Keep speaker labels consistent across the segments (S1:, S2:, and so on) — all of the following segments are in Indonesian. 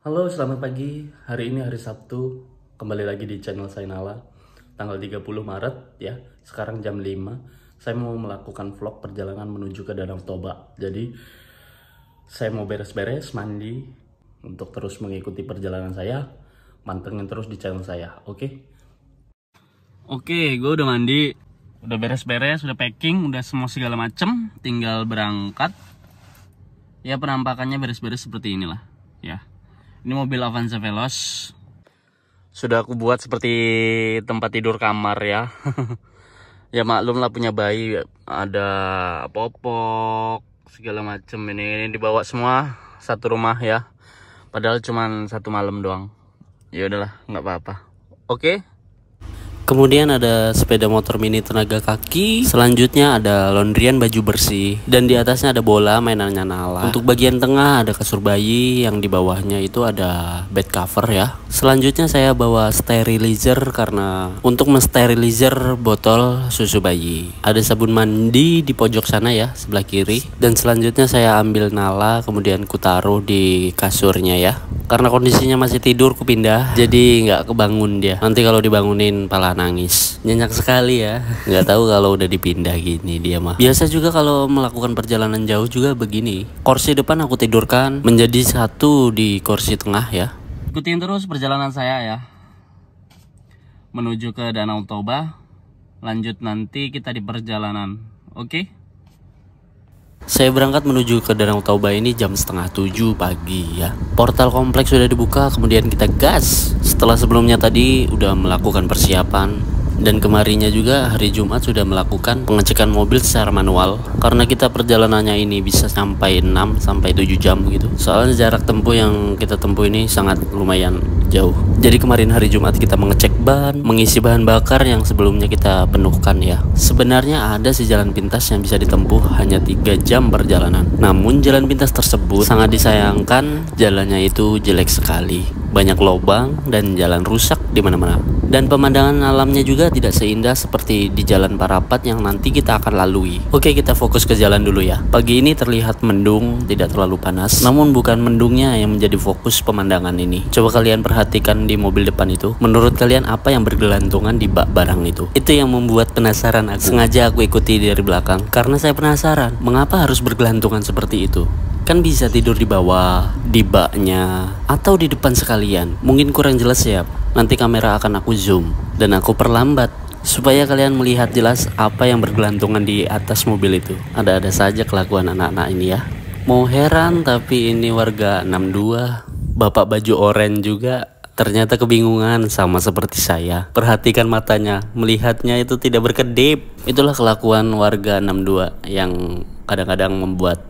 S1: Halo, selamat pagi. Hari ini hari Sabtu. Kembali lagi di channel saya Nala. Tanggal 30 Maret ya. Sekarang jam 5. Saya mau melakukan vlog perjalanan menuju ke Danau Toba. Jadi saya mau beres-beres, mandi untuk terus mengikuti perjalanan saya. Mantengin terus di channel saya, oke? Oke, gue udah mandi, udah beres-beres, udah packing, udah semua segala macem, tinggal berangkat. Ya penampakannya beres-beres seperti inilah, ya. Ini mobil Avanza Veloz. Sudah aku buat seperti tempat tidur kamar ya. Ya maklum lah punya bayi, ada popok segala macem. Ini dibawa semua satu rumah ya. Padahal cuma satu malam doang. Ya udahlah, nggak apa-apa. Oke. Kemudian ada sepeda motor mini tenaga kaki. Selanjutnya ada laundryan baju bersih. Dan di atasnya ada bola mainannya Nala. Untuk bagian tengah ada kasur bayi. Yang di bawahnya itu ada bed cover ya. Selanjutnya saya bawa sterilizer karena untuk mensterilizer botol susu bayi. Ada sabun mandi di pojok sana ya, sebelah kiri. Dan selanjutnya saya ambil Nala, kemudian kutaruh di kasurnya ya. Karena kondisinya masih tidur, ku pindah. Jadi nggak kebangun dia. Nanti kalau dibangunin pala nangis. Nyenyak sekali ya. Nggak tahu kalau udah dipindah gini dia mah. Biasa juga kalau melakukan perjalanan jauh juga begini. Kursi depan aku tidurkan menjadi satu di kursi tengah ya. Ikutin terus perjalanan saya ya. Menuju ke Danau Toba. Lanjut nanti kita di perjalanan. Oke? Saya berangkat menuju ke Danau Toba ini jam 6:30 pagi ya. Portal kompleks sudah dibuka, kemudian kita gas. Setelah sebelumnya tadi udah melakukan persiapan. Dan kemarinnya juga hari Jumat sudah melakukan pengecekan mobil secara manual. Karena kita perjalanannya ini bisa sampai 6 sampai 7 jam gitu. Soalnya jarak tempuh yang kita tempuh ini sangat lumayan jauh. Jadi kemarin hari Jumat kita mengecek ban, mengisi bahan bakar yang sebelumnya kita penuhkan ya. Sebenarnya ada sih jalan pintas yang bisa ditempuh hanya 3 jam perjalanan. Namun jalan pintas tersebut sangat disayangkan, jalannya itu jelek sekali. Banyak lubang dan jalan rusak di mana-mana. Dan pemandangan alamnya juga tidak seindah seperti di jalan Parapat yang nanti kita akan lalui. Oke, kita fokus ke jalan dulu ya. Pagi ini terlihat mendung, tidak terlalu panas. Namun bukan mendungnya yang menjadi fokus pemandangan ini. Coba kalian perhatikan di mobil depan itu. Menurut kalian apa yang bergelantungan di bak barang itu? Itu yang membuat penasaran aku. Sengaja aku ikuti dari belakang karena saya penasaran mengapa harus bergelantungan seperti itu. Kan bisa tidur di bawah, di baknya, atau di depan sekalian. Mungkin kurang jelas ya. Nanti kamera akan aku zoom dan aku perlambat supaya kalian melihat jelas apa yang bergelantungan di atas mobil itu. Ada-ada saja kelakuan anak-anak ini ya. Mau heran tapi ini warga 62. Bapak baju oranye juga ternyata kebingungan sama seperti saya. Perhatikan matanya, melihatnya itu tidak berkedip. Itulah kelakuan warga 62 yang kadang-kadang membuat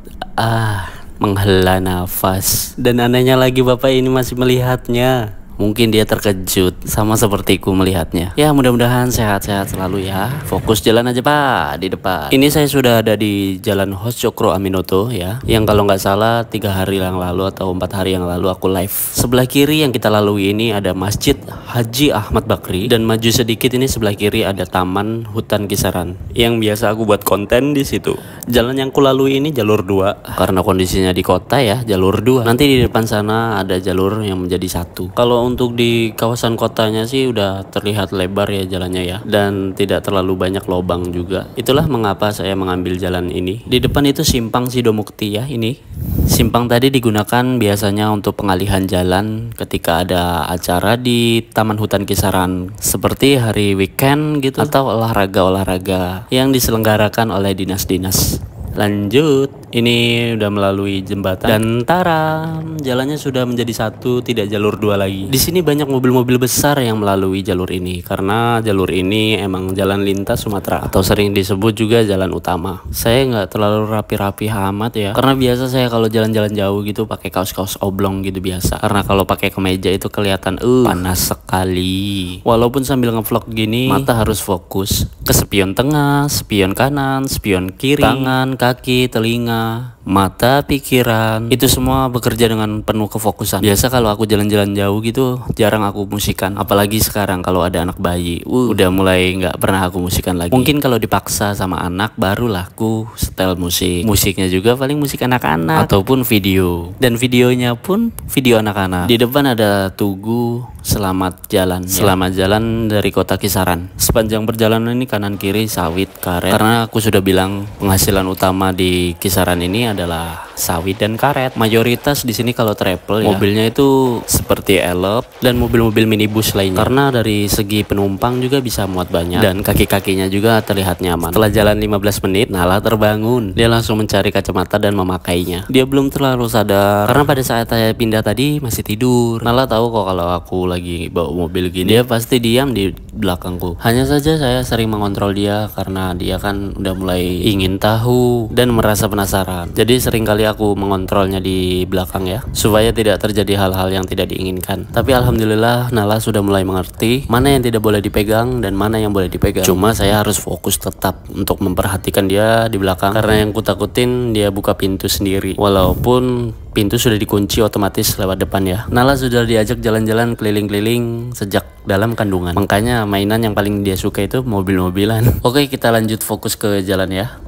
S1: menghela nafas. Dan anehnya lagi bapak ini masih melihatnya. Mungkin dia terkejut sama sepertiku melihatnya. Ya mudah-mudahan sehat-sehat selalu ya. Fokus jalan aja pak di depan. Ini saya sudah ada di Jalan Hos Cokro Aminoto ya. Yang kalau nggak salah 3 hari yang lalu atau 4 hari yang lalu aku live. Sebelah kiri yang kita lalui ini ada Masjid Haji Ahmad Bakri. Dan maju sedikit ini sebelah kiri ada Taman Hutan Kisaran. Yang biasa aku buat konten di situ. Jalan yang aku lalui ini jalur 2. Karena kondisinya di kota ya jalur 2. Nanti di depan sana ada jalur yang menjadi 1. Kalau untuk di kawasan kotanya sih udah terlihat lebar ya jalannya ya. Dan tidak terlalu banyak lubang juga. Itulah mengapa saya mengambil jalan ini. Di depan itu simpang Sidomukti ya ini. Simpang tadi digunakan biasanya untuk pengalihan jalan ketika ada acara di Taman Hutan Kisaran. Seperti hari weekend gitu. Atau olahraga-olahraga yang diselenggarakan oleh dinas-dinas. Lanjut, ini udah melalui jembatan dan taram, jalannya sudah menjadi 1, tidak jalur 2 lagi. Di sini banyak mobil-mobil besar yang melalui jalur ini karena jalur ini emang jalan lintas Sumatera atau sering disebut juga jalan utama. Saya nggak terlalu rapi-rapi amat ya, karena biasa saya kalau jalan-jalan jauh gitu pakai kaos-kaos oblong gitu biasa. Karena kalau pakai kemeja itu kelihatan panas sekali. Walaupun sambil ngevlog gini, mata harus fokus ke spion tengah, spion kanan, spion kiri, tangan, kaki, telinga, mata, pikiran, itu semua bekerja dengan penuh kefokusan. Biasa kalau aku jalan-jalan jauh gitu, jarang aku musikan. Apalagi sekarang kalau ada anak bayi, udah mulai nggak pernah aku musikan lagi. Mungkin kalau dipaksa sama anak, barulah aku setel musik. Musiknya juga paling musik anak-anak ataupun video. Dan videonya pun video anak-anak. Di depan ada tugu selamat jalan. Selamat jalan dari kota Kisaran. Sepanjang perjalanan ini kanan kiri sawit, karet. Karena aku sudah bilang penghasilan utama di Kisaran ini adalah sawit dan karet. Mayoritas di sini kalau travel ya, mobilnya itu seperti elop dan mobil-mobil minibus lainnya. Karena dari segi penumpang juga bisa muat banyak dan kaki-kakinya juga terlihat nyaman. Setelah jalan 15 menit, Nala terbangun. Dia langsung mencari kacamata dan memakainya. Dia belum terlalu sadar karena pada saat saya pindah tadi masih tidur. Nala tahu kok kalau aku lagi bawa mobil gini. Dia pasti diam di belakangku. Hanya saja saya sering mengontrol dia karena dia kan udah mulai ingin tahu dan merasa penasaran. Jadi seringkali aku mengontrolnya di belakang ya, supaya tidak terjadi hal-hal yang tidak diinginkan. Tapi alhamdulillah Nala sudah mulai mengerti mana yang tidak boleh dipegang dan mana yang boleh dipegang. Cuma saya harus fokus tetap untuk memperhatikan dia di belakang karena yang kutakutin dia buka pintu sendiri. Walaupun pintu sudah dikunci otomatis lewat depan ya. Nala sudah diajak jalan-jalan keliling-keliling sejak dalam kandungan. Makanya mainan yang paling dia suka itu mobil-mobilan. Oke, kita lanjut fokus ke jalan ya.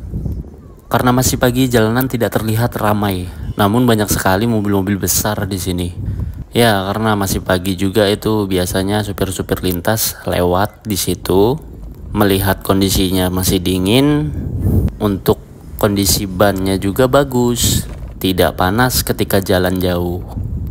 S1: Karena masih pagi, jalanan tidak terlihat ramai. Namun banyak sekali mobil-mobil besar di sini. Ya, karena masih pagi juga itu biasanya supir-supir lintas lewat di situ, melihat kondisinya masih dingin. Untuk kondisi bannya juga bagus, tidak panas ketika jalan jauh.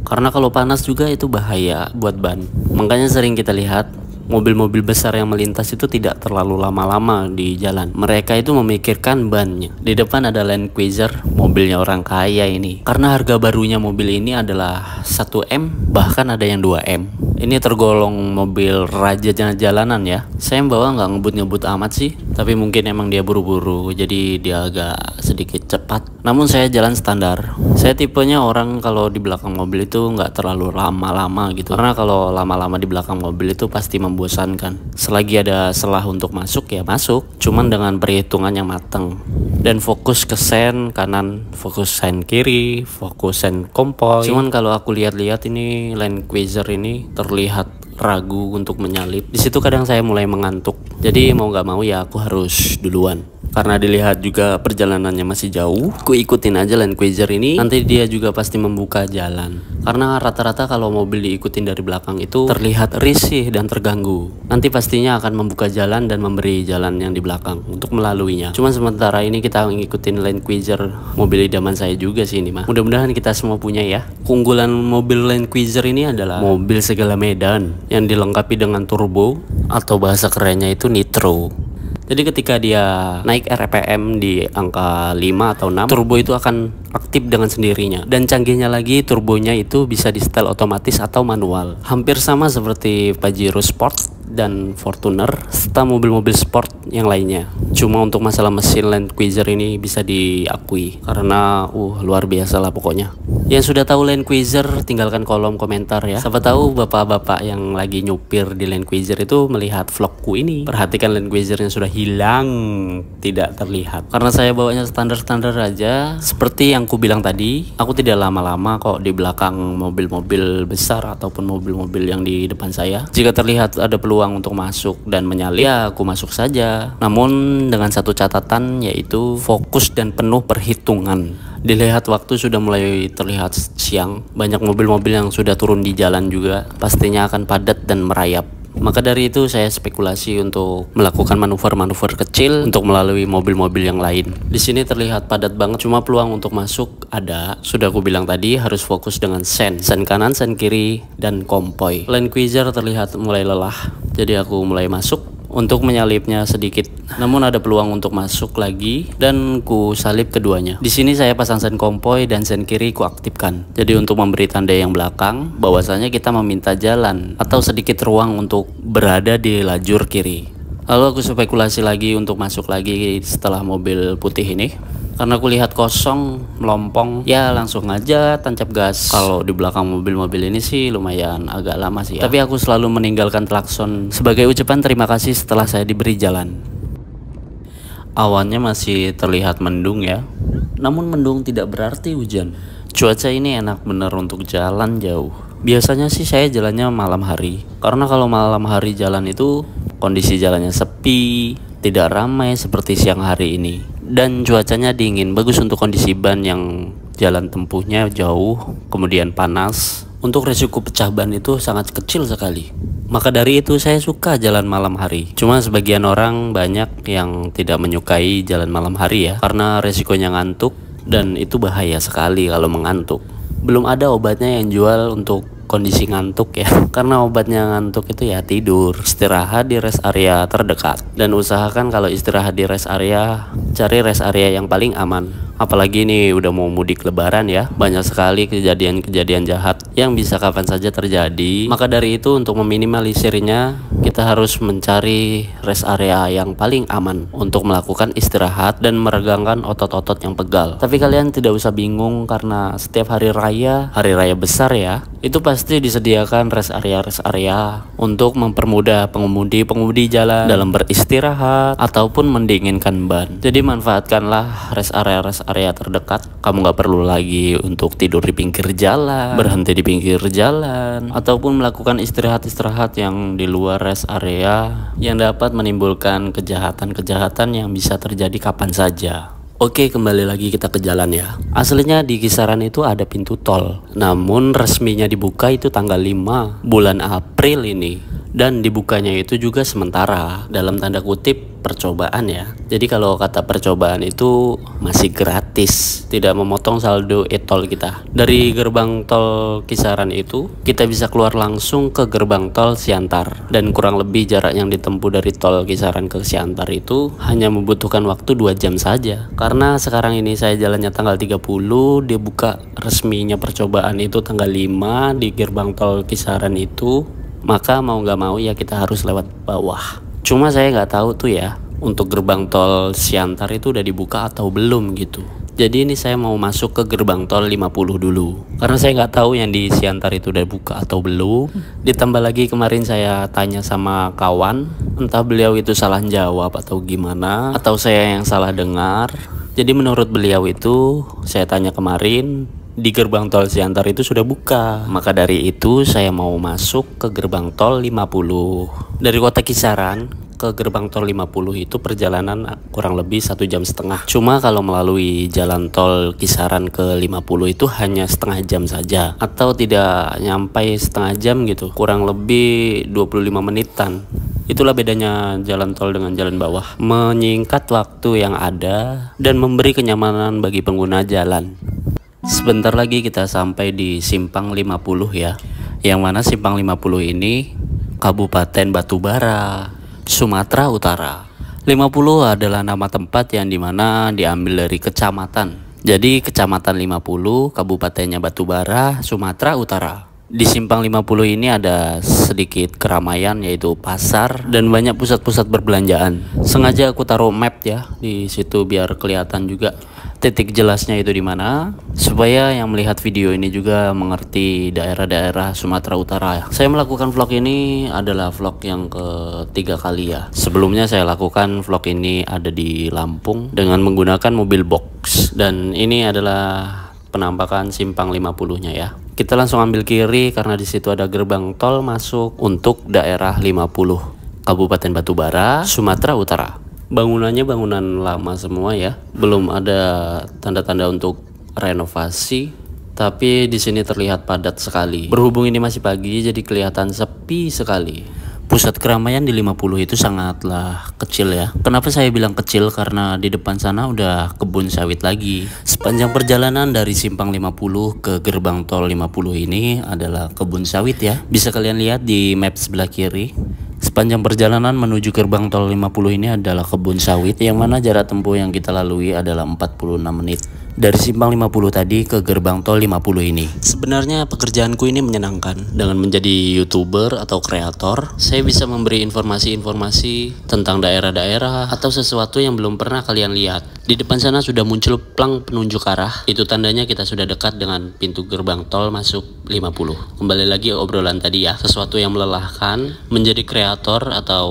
S1: Karena kalau panas juga itu bahaya buat ban. Makanya sering kita lihat mobil-mobil besar yang melintas itu tidak terlalu lama-lama di jalan. Mereka itu memikirkan bannya. Di depan ada Land Cruiser, mobilnya orang kaya ini. Karena harga barunya mobil ini adalah 1M, bahkan ada yang 2M. Ini tergolong mobil raja jalanan ya. Saya bawa nggak ngebut-ngebut amat sih, tapi mungkin emang dia buru-buru, jadi dia agak sedikit cepat. Namun saya jalan standar. Saya tipenya orang kalau di belakang mobil itu nggak terlalu lama-lama gitu. Karena kalau lama-lama di belakang mobil itu pasti membosankan. Selagi ada celah untuk masuk ya masuk, cuman dengan perhitungan yang matang. Dan fokus ke sen kanan, fokus sen kiri, fokus sen kompoi. Cuman kalau aku lihat-lihat ini Land Cruiser ini terlihat ragu untuk menyalip. Di situ kadang saya mulai mengantuk. Jadi mau nggak mau ya aku harus duluan. Karena dilihat juga perjalanannya masih jauh, aku ikutin aja Land Cruiser ini. Nanti dia juga pasti membuka jalan. Karena rata-rata kalau mobil diikutin dari belakang itu terlihat risih dan terganggu. Nanti pastinya akan membuka jalan dan memberi jalan yang di belakang untuk melaluinya. Cuman sementara ini kita ngikutin Land Cruiser, mobil idaman saya juga sih ini mah. Mudah-mudahan kita semua punya ya. Keunggulan mobil Land Cruiser ini adalah mobil segala medan yang dilengkapi dengan turbo atau bahasa kerennya itu nitro. Jadi ketika dia naik RPM di angka 5 atau 6, turbo itu akan aktif dengan sendirinya. Dan canggihnya lagi, turbonya itu bisa di setel otomatis atau manual. Hampir sama seperti Pajero Sport dan Fortuner serta mobil-mobil sport yang lainnya. Cuma untuk masalah mesin Land Cruiser ini bisa diakui karena luar biasa lah pokoknya. Yang sudah tahu Land Cruiser tinggalkan kolom komentar ya. Siapa tahu bapak-bapak yang lagi nyupir di Land Cruiser itu melihat vlogku ini. Perhatikan Land Cruiser yang sudah hilang, tidak terlihat. Karena saya bawanya standar-standar aja. Seperti yang ku bilang tadi, aku tidak lama-lama kok di belakang mobil-mobil besar ataupun mobil-mobil yang di depan saya. Jika terlihat ada peluang untuk masuk dan menyalip, ya aku masuk saja. Namun dengan satu catatan, yaitu fokus dan penuh perhitungan. Dilihat waktu sudah mulai terlihat siang, banyak mobil-mobil yang sudah turun di jalan juga, pastinya akan padat dan merayap. Maka dari itu saya spekulasi untuk melakukan manuver-manuver kecil untuk melalui mobil-mobil yang lain. Di sini terlihat padat banget, cuma peluang untuk masuk ada. Sudah aku bilang tadi harus fokus dengan sen kanan, sen kiri, dan kompoi. Land Cruiser terlihat mulai lelah, jadi aku mulai masuk untuk menyalipnya sedikit. Namun ada peluang untuk masuk lagi dan ku salip keduanya. Di sini saya pasang sen kompoi dan sen kiri ku aktifkan. Jadi untuk memberi tanda yang belakang bahwasanya kita meminta jalan atau sedikit ruang untuk berada di lajur kiri. Lalu aku spekulasi lagi untuk masuk lagi setelah mobil putih ini. Karena aku lihat kosong, melompong, ya langsung aja tancap gas. Kalau di belakang mobil-mobil ini sih lumayan agak lama sih ya. Tapi aku selalu meninggalkan klakson sebagai ucapan terima kasih setelah saya diberi jalan. Awannya masih terlihat mendung ya. Namun mendung tidak berarti hujan. Cuaca ini enak bener untuk jalan jauh. Biasanya sih saya jalannya malam hari. Karena kalau malam hari jalan itu kondisi jalannya sepi, tidak ramai seperti siang hari ini. Dan cuacanya dingin, bagus untuk kondisi ban yang jalan tempuhnya jauh, kemudian panas. Untuk resiko pecah ban itu sangat kecil sekali. Maka dari itu saya suka jalan malam hari. Cuma sebagian orang banyak yang tidak menyukai jalan malam hari ya, karena resikonya ngantuk dan itu bahaya sekali kalau mengantuk. Belum ada obatnya yang jual untuk kondisi ngantuk ya. Karena obatnya ngantuk itu ya tidur, istirahat di rest area terdekat. Dan usahakan kalau istirahat di rest area, cari rest area yang paling aman. Apalagi ini udah mau mudik lebaran ya, banyak sekali kejadian-kejadian jahat yang bisa kapan saja terjadi. Maka dari itu untuk meminimalisirnya, kita harus mencari rest area yang paling aman untuk melakukan istirahat dan meregangkan otot-otot yang pegal. Tapi kalian tidak usah bingung karena setiap hari raya besar ya, itu pasti disediakan rest area untuk mempermudah pengemudi jalan dalam beristirahat ataupun mendinginkan ban. Jadi manfaatkanlah rest area terdekat. Kamu nggak perlu lagi untuk tidur di pinggir jalan, berhenti di pinggir jalan, ataupun melakukan istirahat yang di luar rest area yang dapat menimbulkan kejahatan yang bisa terjadi kapan saja. Oke, kembali lagi kita ke jalan ya. Aslinya di kisaran itu ada pintu tol, namun resminya dibuka itu tanggal 5 bulan April ini. Dan dibukanya itu juga sementara, dalam tanda kutip percobaan ya. Jadi kalau kata percobaan itu masih gratis, tidak memotong saldo e-tol kita. Dari gerbang tol kisaran itu kita bisa keluar langsung ke gerbang tol Siantar. Dan kurang lebih jarak yang ditempuh dari tol kisaran ke Siantar itu hanya membutuhkan waktu 2 jam saja. Karena sekarang ini saya jalannya tanggal 30, dibuka resminya percobaan itu tanggal 5 di gerbang tol kisaran itu. Maka mau gak mau ya kita harus lewat bawah. Cuma saya gak tahu tuh ya, untuk gerbang tol Siantar itu udah dibuka atau belum gitu. Jadi ini saya mau masuk ke gerbang tol 50 dulu. Karena saya gak tahu yang di Siantar itu udah buka atau belum. Ditambah lagi kemarin saya tanya sama kawan, entah beliau itu salah jawab atau gimana, atau saya yang salah dengar. Jadi menurut beliau itu, saya tanya kemarin, di gerbang tol Siantar itu sudah buka. Maka dari itu saya mau masuk ke gerbang tol 50. Dari kota kisaran ke gerbang tol 50 itu perjalanan kurang lebih 1,5 jam. Cuma kalau melalui jalan tol kisaran ke 50 itu hanya setengah jam saja, atau tidak nyampe setengah jam gitu, kurang lebih 25 menitan. Itulah bedanya jalan tol dengan jalan bawah, menyingkat waktu yang ada dan memberi kenyamanan bagi pengguna jalan. Sebentar lagi kita sampai di Simpang 50 ya. Yang mana Simpang 50 ini Kabupaten Batubara, Sumatera Utara. 50 adalah nama tempat yang dimana diambil dari kecamatan. Jadi kecamatan 50, Kabupatennya Batubara, Sumatera Utara. Di Simpang 50 ini ada sedikit keramaian, yaitu pasar dan banyak pusat-pusat perbelanjaan. Sengaja aku taruh map ya di situ biar kelihatan juga titik jelasnya itu di mana, supaya yang melihat video ini juga mengerti daerah-daerah Sumatera Utara. Saya melakukan vlog ini adalah vlog yang ketiga kali ya. Sebelumnya saya lakukan vlog ini ada di Lampung dengan menggunakan mobil box, dan ini adalah penampakan Simpang 50-nya ya. Kita langsung ambil kiri karena di situ ada gerbang tol masuk untuk daerah 50, Kabupaten Batubara, Sumatera Utara. Bangunannya bangunan lama semua ya, belum ada tanda-tanda untuk renovasi, tapi di sini terlihat padat sekali. Berhubung ini masih pagi, jadi kelihatan sepi sekali. Pusat keramaian di 50 itu sangatlah kecil ya. Kenapa saya bilang kecil? Karena di depan sana udah kebun sawit lagi. Sepanjang perjalanan dari Simpang 50 ke gerbang tol 50 ini adalah kebun sawit ya. Bisa kalian lihat di map sebelah kiri. Sepanjang perjalanan menuju gerbang tol 50 ini adalah kebun sawit, yang mana jarak tempuh yang kita lalui adalah 46 menit. dari simpang 50 tadi ke gerbang tol 50 ini. Sebenarnya pekerjaanku ini menyenangkan. Dengan menjadi YouTuber atau kreator, saya bisa memberi informasi-informasi tentang daerah-daerah atau sesuatu yang belum pernah kalian lihat. Di depan sana sudah muncul plang penunjuk arah. Itu tandanya kita sudah dekat dengan pintu gerbang tol masuk 50. Kembali lagi obrolan tadi ya. Sesuatu yang melelahkan menjadi kreator atau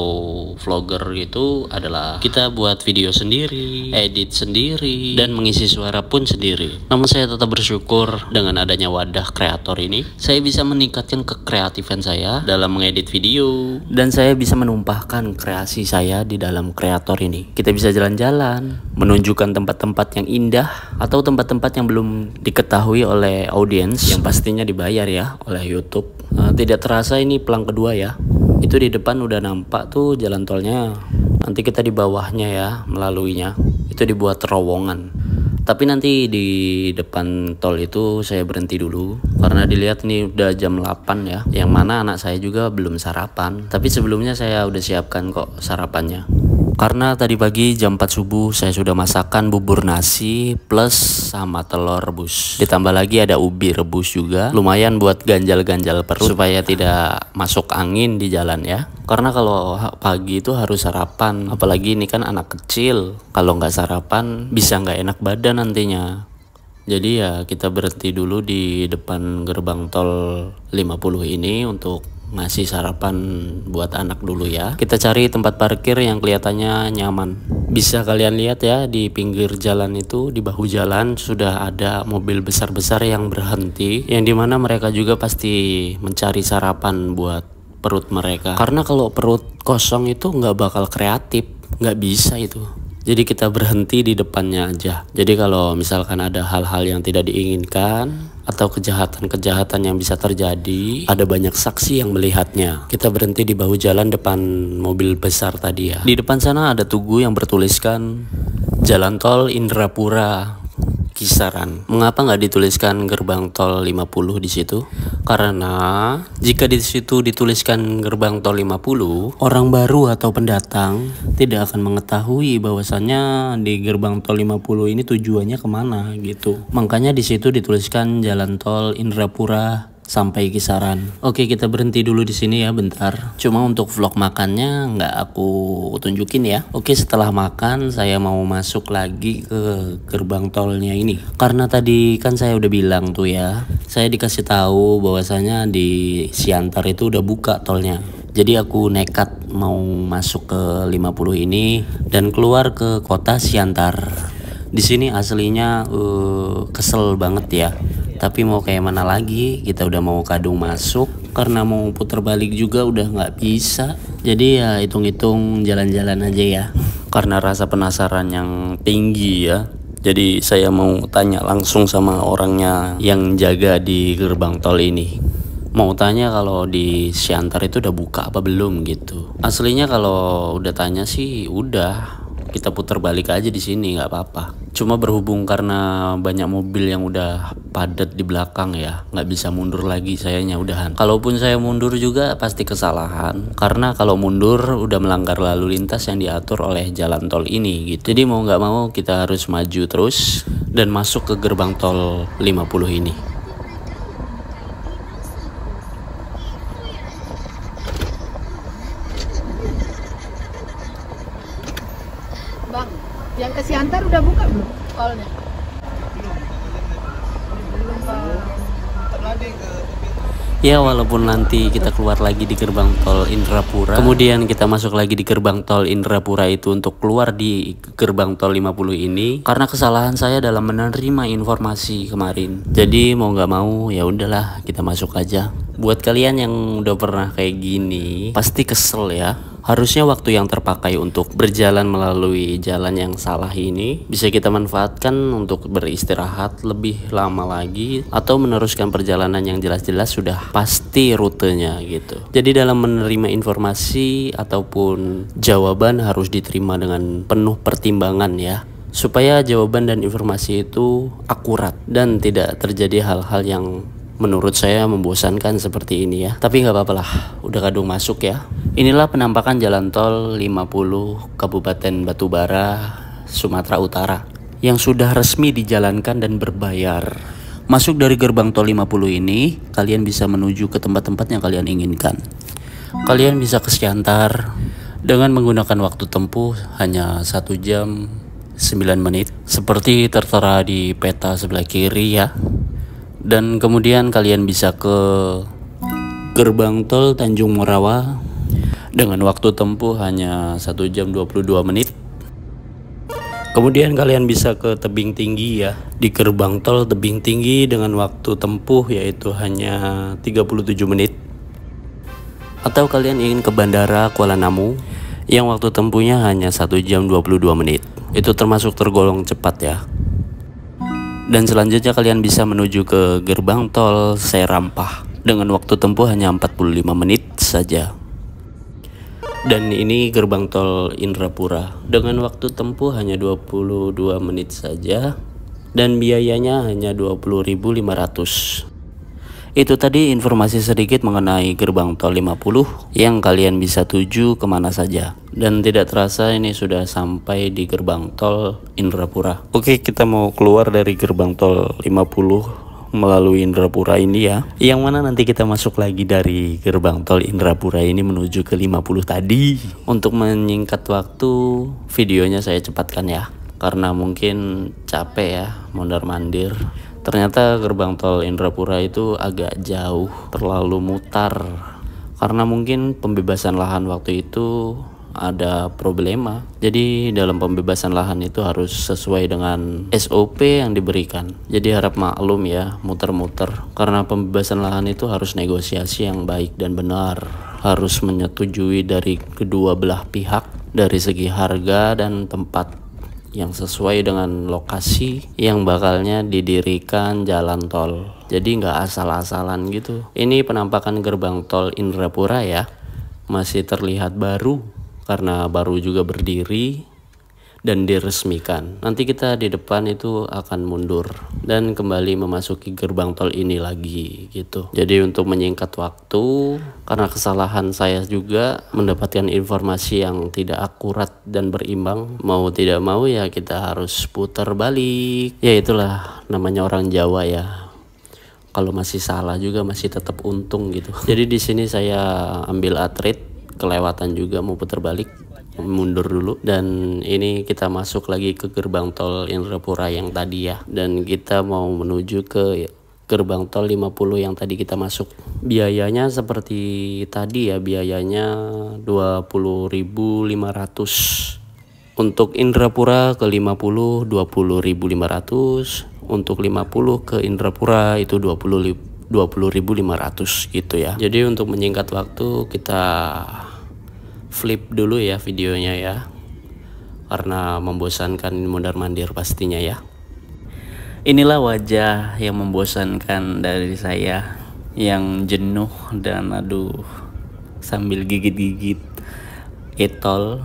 S1: vlogger itu adalah kita buat video sendiri, edit sendiri, dan mengisi suara pun sendiri. Namun saya tetap bersyukur dengan adanya wadah kreator ini, saya bisa meningkatkan kekreatifan saya dalam mengedit video, dan saya bisa menumpahkan kreasi saya di dalam kreator ini. Kita bisa jalan-jalan, menunjukkan tempat-tempat yang indah atau tempat-tempat yang belum diketahui oleh audiens yang pastinya dibayar ya oleh YouTube. Tidak terasa ini pelang kedua ya. Itu di depan udah nampak tuh jalan tolnya. Nanti kita di bawahnya ya melaluinya. Itu dibuat terowongan. Tapi nanti di depan tol itu saya berhenti dulu karena dilihat nih udah jam 8 ya. Yang mana anak saya juga belum sarapan. Tapi sebelumnya saya udah siapkan kok sarapannya. Karena tadi pagi jam 4 subuh saya sudah masakkan bubur nasi plus sama telur rebus. Ditambah lagi ada ubi rebus juga. Lumayan buat ganjal-ganjal perut supaya tidak masuk angin di jalan ya. Karena kalau pagi itu harus sarapan. Apalagi ini kan anak kecil. Kalau nggak sarapan bisa nggak enak badan nantinya. Jadi ya kita berhenti dulu di depan gerbang tol 50 ini untuk ngasih sarapan buat anak dulu ya. Kita cari tempat parkir yang kelihatannya nyaman. Bisa kalian lihat ya di pinggir jalan itu, di bahu jalan sudah ada mobil besar-besar yang berhenti, yang dimana mereka juga pasti mencari sarapan buat perut mereka. Karena kalau perut kosong itu nggak bakal kreatif, nggak bisa itu. Jadi kita berhenti di depannya aja. Jadi kalau misalkan ada hal-hal yang tidak diinginkan atau kejahatan-kejahatan yang bisa terjadi, ada banyak saksi yang melihatnya. Kita berhenti di bahu jalan depan mobil besar tadi ya. Di depan sana ada tugu yang bertuliskan Jalan Tol Indrapura Kisaran. Mengapa nggak dituliskan gerbang tol 50 di situ? Karena jika di situ dituliskan gerbang tol 50, orang baru atau pendatang tidak akan mengetahui bahwasannya di gerbang tol 50 ini tujuannya kemana gitu. Makanya di situ dituliskan Jalan Tol Indrapura sampai Kisaran. Oke, kita berhenti dulu di sini ya bentar. Cuma untuk vlog makannya nggak aku tunjukin ya. Oke, setelah makan saya mau masuk lagi ke gerbang tolnya ini. Karena tadi kan saya udah bilang tuh ya, saya dikasih tahu bahwasanya di Siantar itu udah buka tolnya. Jadi aku nekat mau masuk ke 50 ini dan keluar ke kota Siantar. Di sini aslinya kesel banget ya. Tapi mau kayak mana lagi, kita udah mau kadung masuk. Karena mau putar balik juga udah nggak bisa. Jadi ya hitung-hitung jalan-jalan aja ya. Karena rasa penasaran yang tinggi ya. Jadi saya mau tanya langsung sama orangnya yang jaga di gerbang tol ini. Mau tanya kalau di Siantar itu udah buka apa belum gitu. Aslinya kalau udah tanya sih udah. Kita putar balik aja di sini nggak apa-apa. Cuma berhubung karena banyak mobil yang udah padat di belakang ya, nggak bisa mundur lagi sayanya udahan. Kalaupun saya mundur juga pasti kesalahan, karena kalau mundur udah melanggar lalu lintas yang diatur oleh jalan tol ini gitu. Jadi mau nggak mau kita harus maju terus dan masuk ke gerbang tol 50 ini.
S2: Bang, yang ke Siantar udah buka belum tolnya? Belum, Bang.
S1: Ya walaupun nanti kita keluar lagi di gerbang tol Indrapura, kemudian kita masuk lagi di gerbang tol Indrapura itu untuk keluar di gerbang tol 50 ini, karena kesalahan saya dalam menerima informasi kemarin. Jadi mau nggak mau ya udahlah kita masuk aja. Buat kalian yang udah pernah kayak gini pasti kesel ya. Harusnya waktu yang terpakai untuk berjalan melalui jalan yang salah ini bisa kita manfaatkan untuk beristirahat lebih lama lagi atau meneruskan perjalanan yang jelas-jelas sudah pasti rutenya gitu. Jadi dalam menerima informasi ataupun jawaban harus diterima dengan penuh pertimbangan ya, supaya jawaban dan informasi itu akurat dan tidak terjadi hal-hal yang menurut saya membosankan seperti ini ya. Tapi nggak apa-apa lah, udah kadung masuk ya. Inilah penampakan jalan tol 50 Kabupaten Batubara, Sumatera Utara. yang sudah resmi dijalankan dan berbayar. Masuk dari gerbang tol 50 ini, kalian bisa menuju ke tempat-tempat yang kalian inginkan. Kalian bisa ke Siantar dengan menggunakan waktu tempuh hanya 1 jam 9 menit, seperti tertera di peta sebelah kiri ya. Dan kemudian kalian bisa ke gerbang tol Tanjung Morawa dengan waktu tempuh hanya 1 jam 22 menit. Kemudian kalian bisa ke Tebing Tinggi ya, di gerbang tol Tebing Tinggi dengan waktu tempuh yaitu hanya 37 menit. Atau kalian ingin ke Bandara Kuala Namu yang waktu tempuhnya hanya 1 jam 22 menit. Itu termasuk tergolong cepat ya. Dan selanjutnya kalian bisa menuju ke gerbang tol Serampah dengan waktu tempuh hanya 45 menit saja. Dan ini gerbang tol Indrapura dengan waktu tempuh hanya 22 menit saja dan biayanya hanya 20.500. Itu tadi informasi sedikit mengenai gerbang tol 50 yang kalian bisa tuju kemana saja. Dan tidak terasa ini sudah sampai di gerbang tol Indrapura. Oke, kita mau keluar dari gerbang tol 50 melalui Indrapura ini ya. Yang mana nanti kita masuk lagi dari gerbang tol Indrapura ini menuju ke 50 tadi. Untuk menyingkat waktu, videonya saya cepatkan ya. Karena mungkin capek ya mondar-mandir. Ternyata gerbang tol Indrapura itu agak jauh, terlalu mutar. Karena mungkin pembebasan lahan waktu itu ada problema. Jadi dalam pembebasan lahan itu harus sesuai dengan SOP yang diberikan. Jadi harap maklum ya, muter-muter. Karena pembebasan lahan itu harus negosiasi yang baik dan benar. Harus menyetujui dari kedua belah pihak dari segi harga dan tempat yang sesuai dengan lokasi yang bakalnya didirikan jalan tol. Jadi nggak asal-asalan gitu. Ini penampakan gerbang tol Indrapura ya, masih terlihat baru karena baru juga berdiri dan diresmikan. Nanti kita di depan itu akan mundur dan kembali memasuki gerbang tol ini lagi gitu. Jadi untuk menyingkat waktu, karena kesalahan saya juga mendapatkan informasi yang tidak akurat dan berimbang, mau tidak mau ya kita harus putar balik. Ya itulah namanya orang Jawa ya. Kalau masih salah juga masih tetap untung gitu. Jadi di sini saya ambil atrit, kelewatan juga mau putar balik, mundur dulu. Dan ini kita masuk lagi ke gerbang tol Indrapura yang tadi ya. Dan kita mau menuju ke gerbang tol 50 yang tadi kita masuk. Biayanya seperti tadi ya, biayanya 20.500. Untuk Indrapura ke 50 20.500. Untuk 50 ke Indrapura itu 20.500 gitu ya. Jadi untuk menyingkat waktu kita flip dulu ya videonya ya, karena membosankan mondar-mandir pastinya ya. Inilah wajah yang membosankan dari saya yang jenuh dan aduh sambil gigit-gigit etol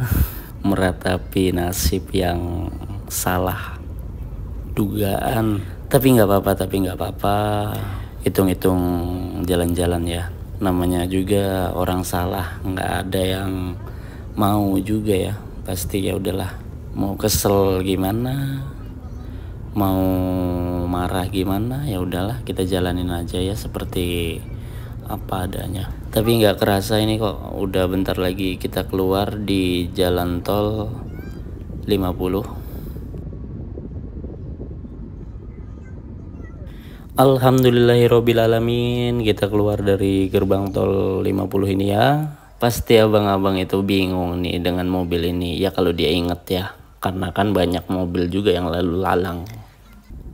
S1: meratapi nasib yang salah dugaan. Tapi nggak apa-apa, hitung-hitung jalan-jalan ya. Namanya juga orang salah, nggak ada yang mau juga ya. Pasti ya udahlah, mau kesel gimana, mau marah gimana, ya udahlah kita jalanin aja ya seperti apa adanya. Tapi nggak kerasa ini kok udah bentar lagi kita keluar di jalan tol 50. Alhamdulillahirobbilalamin, kita keluar dari gerbang tol 50 ini ya. Pasti abang-abang itu bingung nih dengan mobil ini ya, kalau dia inget ya, karena kan banyak mobil juga yang lalu lalang.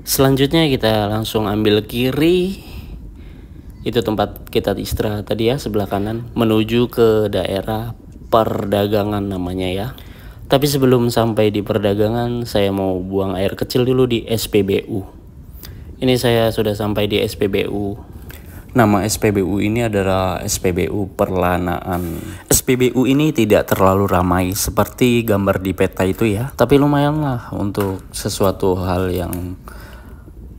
S1: Selanjutnya kita langsung ambil kiri, itu tempat kita istirahat tadi ya, sebelah kanan, menuju ke daerah perdagangan namanya ya. Tapi sebelum sampai di perdagangan, saya mau buang air kecil dulu di SPBU. Ini saya sudah sampai di SPBU. Nama SPBU ini adalah SPBU Perlanaan. SPBU ini tidak terlalu ramai seperti gambar di peta itu ya, tapi lumayan lah untuk sesuatu hal yang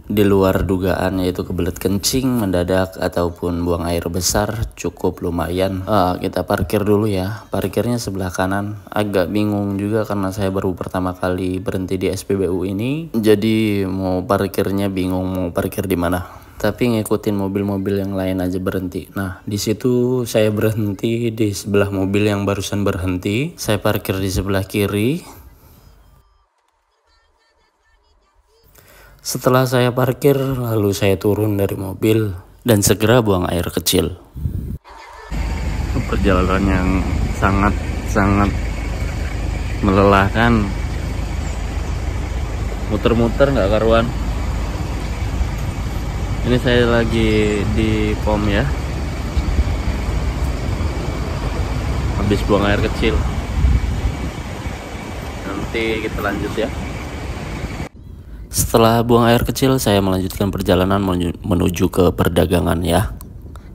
S1: di luar dugaan, yaitu kebelet kencing mendadak ataupun buang air besar cukup lumayan. Kita parkir dulu ya. Parkirnya sebelah kanan. Agak bingung juga karena saya baru pertama kali berhenti di SPBU ini. Jadi mau parkirnya bingung mau parkir di mana. Tapi ngikutin mobil-mobil yang lain aja berhenti. Nah, di situ saya berhenti di sebelah mobil yang barusan berhenti. Saya parkir di sebelah kiri. Setelah saya parkir, lalu saya turun dari mobil dan segera buang air kecil. Perjalanan yang sangat melelahkan. Muter-muter nggak karuan. Ini saya lagi di pom ya. Habis buang air kecil. Nanti kita lanjut ya. Setelah buang air kecil, saya melanjutkan perjalanan menuju ke perdagangan ya.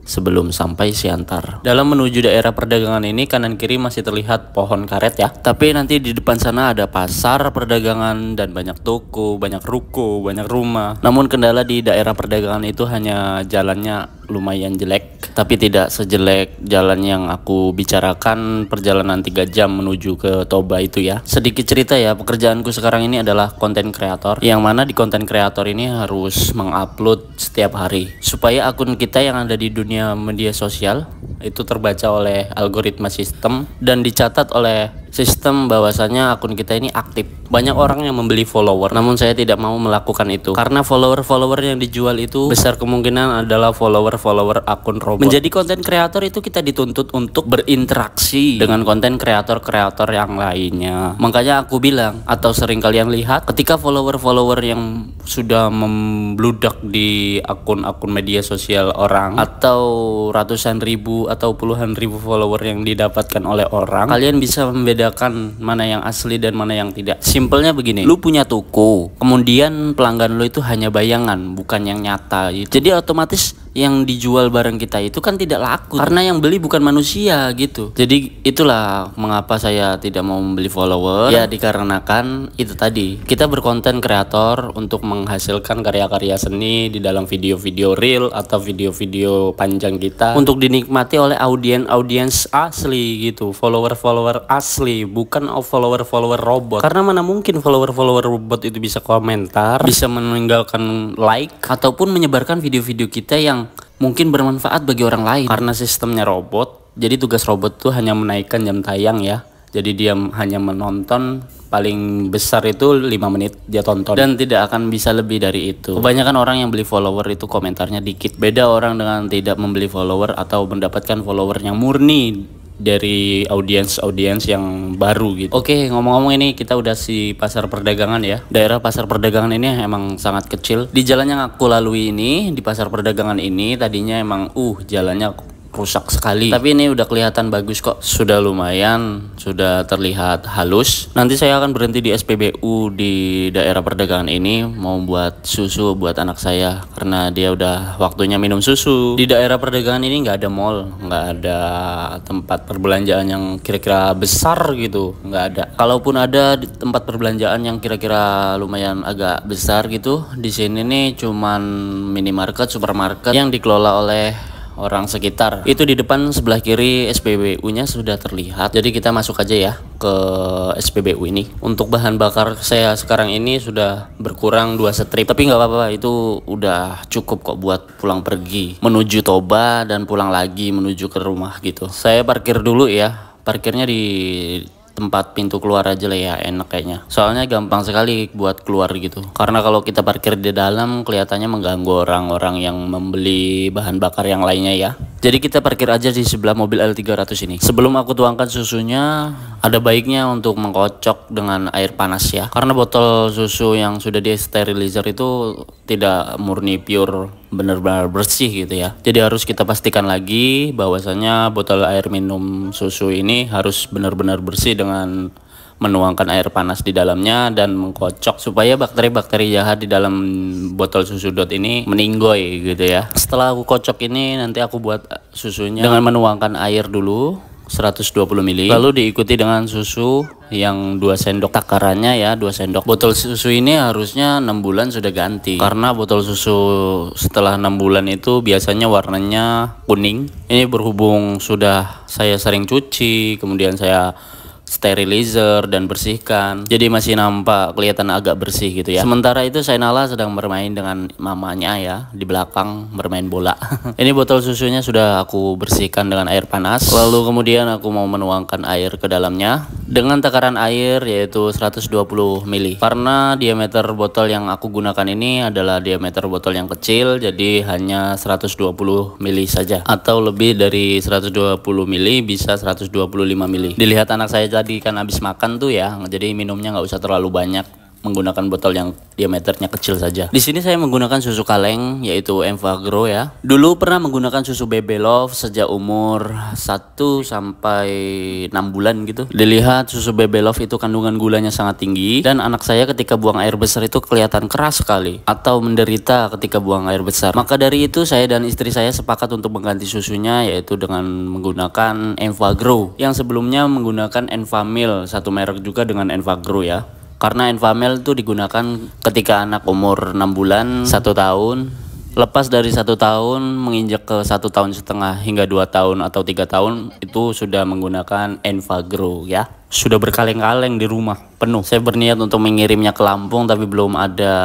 S1: Sebelum sampai Siantar. Dalam menuju daerah perdagangan ini kanan kiri masih terlihat pohon karet ya. Tapi nanti di depan sana ada pasar perdagangan dan banyak toko, banyak ruko, banyak rumah. Namun kendala di daerah perdagangan itu hanya jalannya lumayan jelek, tapi tidak sejelek jalan yang aku bicarakan perjalanan 3 jam menuju ke Toba itu ya. Sedikit cerita ya, pekerjaanku sekarang ini adalah konten kreator, yang mana di konten kreator ini harus mengupload setiap hari supaya akun kita yang ada di dunia media sosial itu terbaca oleh algoritma sistem dan dicatat oleh sistem bahwasanya akun kita ini aktif. Banyak orang yang membeli follower, namun saya tidak mau melakukan itu karena follower yang dijual itu besar kemungkinan adalah follower akun robot. Menjadi konten kreator itu kita dituntut untuk berinteraksi dengan konten kreator yang lainnya. Makanya aku bilang, atau sering kalian lihat, ketika follower yang sudah membludak di akun-akun media sosial orang atau ratusan ribu atau puluhan ribu follower yang didapatkan oleh orang, kalian bisa membedakan mana yang asli dan mana yang tidak. Simpelnya begini, lu punya toko, kemudian pelanggan lu itu hanya bayangan, bukan yang nyata gitu. Jadi otomatis yang dijual barang kita itu kan tidak laku karena yang beli bukan manusia gitu. Jadi itulah mengapa saya tidak mau membeli follower ya, dikarenakan itu tadi, kita berkonten kreator untuk menghasilkan karya-karya seni di dalam video-video real atau video-video panjang kita untuk dinikmati oleh audiens asli gitu, follower asli, bukan follower robot. Karena mana mungkin follower robot itu bisa komentar, bisa meninggalkan like ataupun menyebarkan video-video kita yang mungkin bermanfaat bagi orang lain. Karena sistemnya robot, jadi tugas robot tuh hanya menaikkan jam tayang ya. Jadi dia hanya menonton, paling besar itu 5 menit dia tonton dan tidak akan bisa lebih dari itu. Kebanyakan orang yang beli follower itu komentarnya dikit. Beda orang dengan tidak membeli follower atau mendapatkan follower yang murni dari audiens yang baru gitu. Oke, ngomong-ngomong ini kita udah di pasar perdagangan ya. Daerah pasar perdagangan ini emang sangat kecil. Di jalan yang aku lalui ini, di pasar perdagangan ini tadinya emang jalannya rusak sekali. Tapi ini udah kelihatan bagus kok. Sudah lumayan, sudah terlihat halus. Nanti saya akan berhenti di SPBU di daerah perdagangan ini mau buat susu buat anak saya karena dia udah waktunya minum susu. Di daerah perdagangan ini nggak ada mall, nggak ada tempat perbelanjaan yang kira-kira besar gitu, nggak ada. Kalaupun ada tempat perbelanjaan yang kira-kira lumayan agak besar gitu, di sini nih cuman minimarket, supermarket yang dikelola oleh orang sekitar. Itu di depan sebelah kiri SPBU-nya sudah terlihat. Jadi kita masuk aja ya ke SPBU ini. Untuk bahan bakar saya sekarang ini sudah berkurang 2 strip. Tapi nggak apa-apa, itu udah cukup kok buat pulang pergi menuju Toba dan pulang lagi menuju ke rumah gitu. Saya parkir dulu ya. Parkirnya di tempat pintu keluar aja lah ya, enak kayaknya. Soalnya gampang sekali buat keluar gitu. Karena kalau kita parkir di dalam kelihatannya mengganggu orang-orang yang membeli bahan bakar yang lainnya ya. Jadi kita parkir aja di sebelah mobil L300 ini. Sebelum aku tuangkan susunya, ada baiknya untuk mengkocok dengan air panas ya. Karena botol susu yang sudah di sterilizer itu tidak murni pure, benar-benar bersih gitu ya. Jadi harus kita pastikan lagi bahwasanya botol air minum susu ini harus benar-benar bersih dengan menuangkan air panas di dalamnya dan mengkocok supaya bakteri-bakteri jahat di dalam botol susu dot ini meninggoy gitu ya. Setelah aku kocok ini nanti aku buat susunya dengan menuangkan air dulu, 120 ml. Lalu diikuti dengan susu yang 2 sendok. Takarannya ya 2 sendok. Botol susu ini harusnya 6 bulan sudah ganti. Karena botol susu setelah 6 bulan itu biasanya warnanya kuning. Ini berhubung sudah saya sering cuci, kemudian saya sterilizer dan bersihkan, jadi masih nampak kelihatan agak bersih gitu ya. Sementara itu Sainala sedang bermain dengan mamanya ya, di belakang bermain bola. Ini botol susunya sudah aku bersihkan dengan air panas. Lalu kemudian aku mau menuangkan air ke dalamnya dengan takaran air yaitu 120 ml. Karena diameter botol yang aku gunakan ini adalah diameter botol yang kecil, jadi hanya 120 ml saja, atau lebih dari 120 ml bisa 125 ml. Dilihat anak saya tadi kan habis makan tuh ya, jadi minumnya nggak usah terlalu banyak, menggunakan botol yang diameternya kecil saja. Di sini saya menggunakan susu kaleng yaitu Enfagrow ya. Dulu pernah menggunakan susu Bebelove sejak umur 1 sampai 6 bulan gitu. Dilihat susu Bebelove itu kandungan gulanya sangat tinggi, dan anak saya ketika buang air besar itu kelihatan keras sekali atau menderita ketika buang air besar. Maka dari itu saya dan istri saya sepakat untuk mengganti susunya yaitu dengan menggunakan Enfagrow, yang sebelumnya menggunakan Enfamil, satu merek juga dengan Enfagrow ya. Karena Enfamil itu digunakan ketika anak umur 6 bulan, 1 tahun, lepas dari 1 tahun menginjak ke 1,5 tahun hingga 2 tahun atau 3 tahun itu sudah menggunakan Enfagrow ya. Sudah berkaleng-kaleng di rumah penuh. Saya berniat untuk mengirimnya ke Lampung tapi belum ada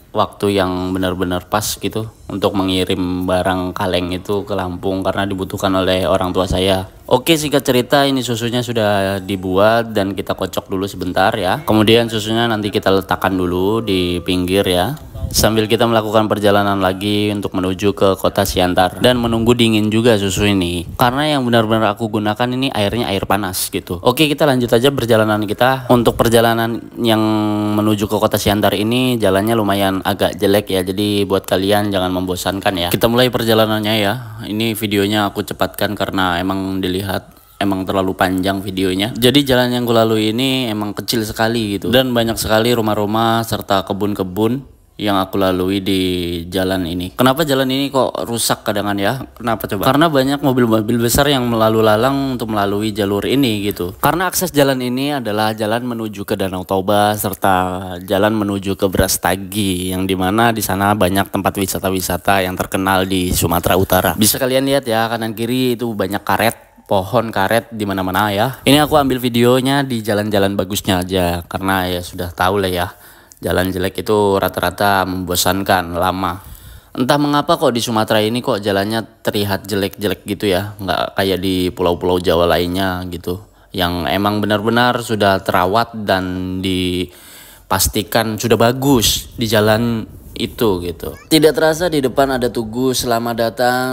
S1: waktu yang benar-benar pas gitu untuk mengirim barang kaleng itu ke Lampung karena dibutuhkan oleh orang tua saya. Oke, singkat cerita ini susunya sudah dibuat dan kita kocok dulu sebentar ya. Kemudian susunya nanti kita letakkan dulu di pinggir ya, sambil kita melakukan perjalanan lagi untuk menuju ke kota Siantar dan menunggu dingin juga susu ini, karena yang benar-benar aku gunakan ini airnya air panas gitu. Oke, kita lanjut aja perjalanan kita. Untuk perjalanan yang menuju ke kota Siantar ini jalannya lumayan agak jelek ya, jadi buat kalian jangan membosankan ya. Kita mulai perjalanannya ya. Ini videonya aku cepatkan karena emang emang terlalu panjang videonya. Jadi jalan yang kulalui ini emang kecil sekali gitu, dan banyak sekali rumah-rumah serta kebun-kebun yang aku lalui di jalan ini. Kenapa jalan ini kok rusak kadangan ya? Kenapa coba? Karena banyak mobil-mobil besar yang melalu lalang untuk melalui jalur ini gitu. Karena akses jalan ini adalah jalan menuju ke Danau Toba serta jalan menuju ke Brastagi, yang dimana di sana banyak tempat wisata-wisata yang terkenal di Sumatera Utara. Bisa kalian lihat ya, kanan kiri itu banyak karet, pohon karet di mana-mana ya. Ini aku ambil videonya di jalan-jalan bagusnya aja karena ya sudah tahu lah ya, jalan jelek itu rata-rata membosankan, lama. Entah mengapa kok di Sumatera ini kok jalannya terlihat jelek-jelek gitu ya, nggak kayak di pulau-pulau Jawa lainnya gitu, yang emang benar-benar sudah terawat dan dipastikan sudah bagus di jalan itu gitu. Tidak terasa di depan ada tugu selamat datang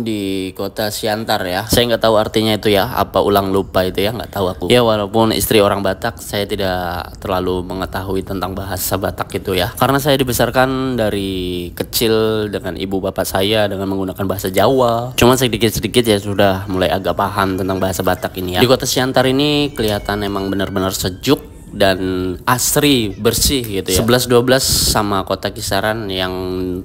S1: di kota Siantar ya. Saya nggak tahu artinya itu ya, apa ulang lupa itu ya, nggak tahu aku. Ya walaupun istri orang Batak, saya tidak terlalu mengetahui tentang bahasa Batak itu ya. Karena saya dibesarkan dari kecil dengan ibu bapak saya dengan menggunakan bahasa Jawa. Cuma sedikit-sedikit ya sudah mulai agak paham tentang bahasa Batak ini ya. Di kota Siantar ini kelihatan emang benar-benar sejuk dan asri, bersih gitu ya. 11-12 sama kota Kisaran yang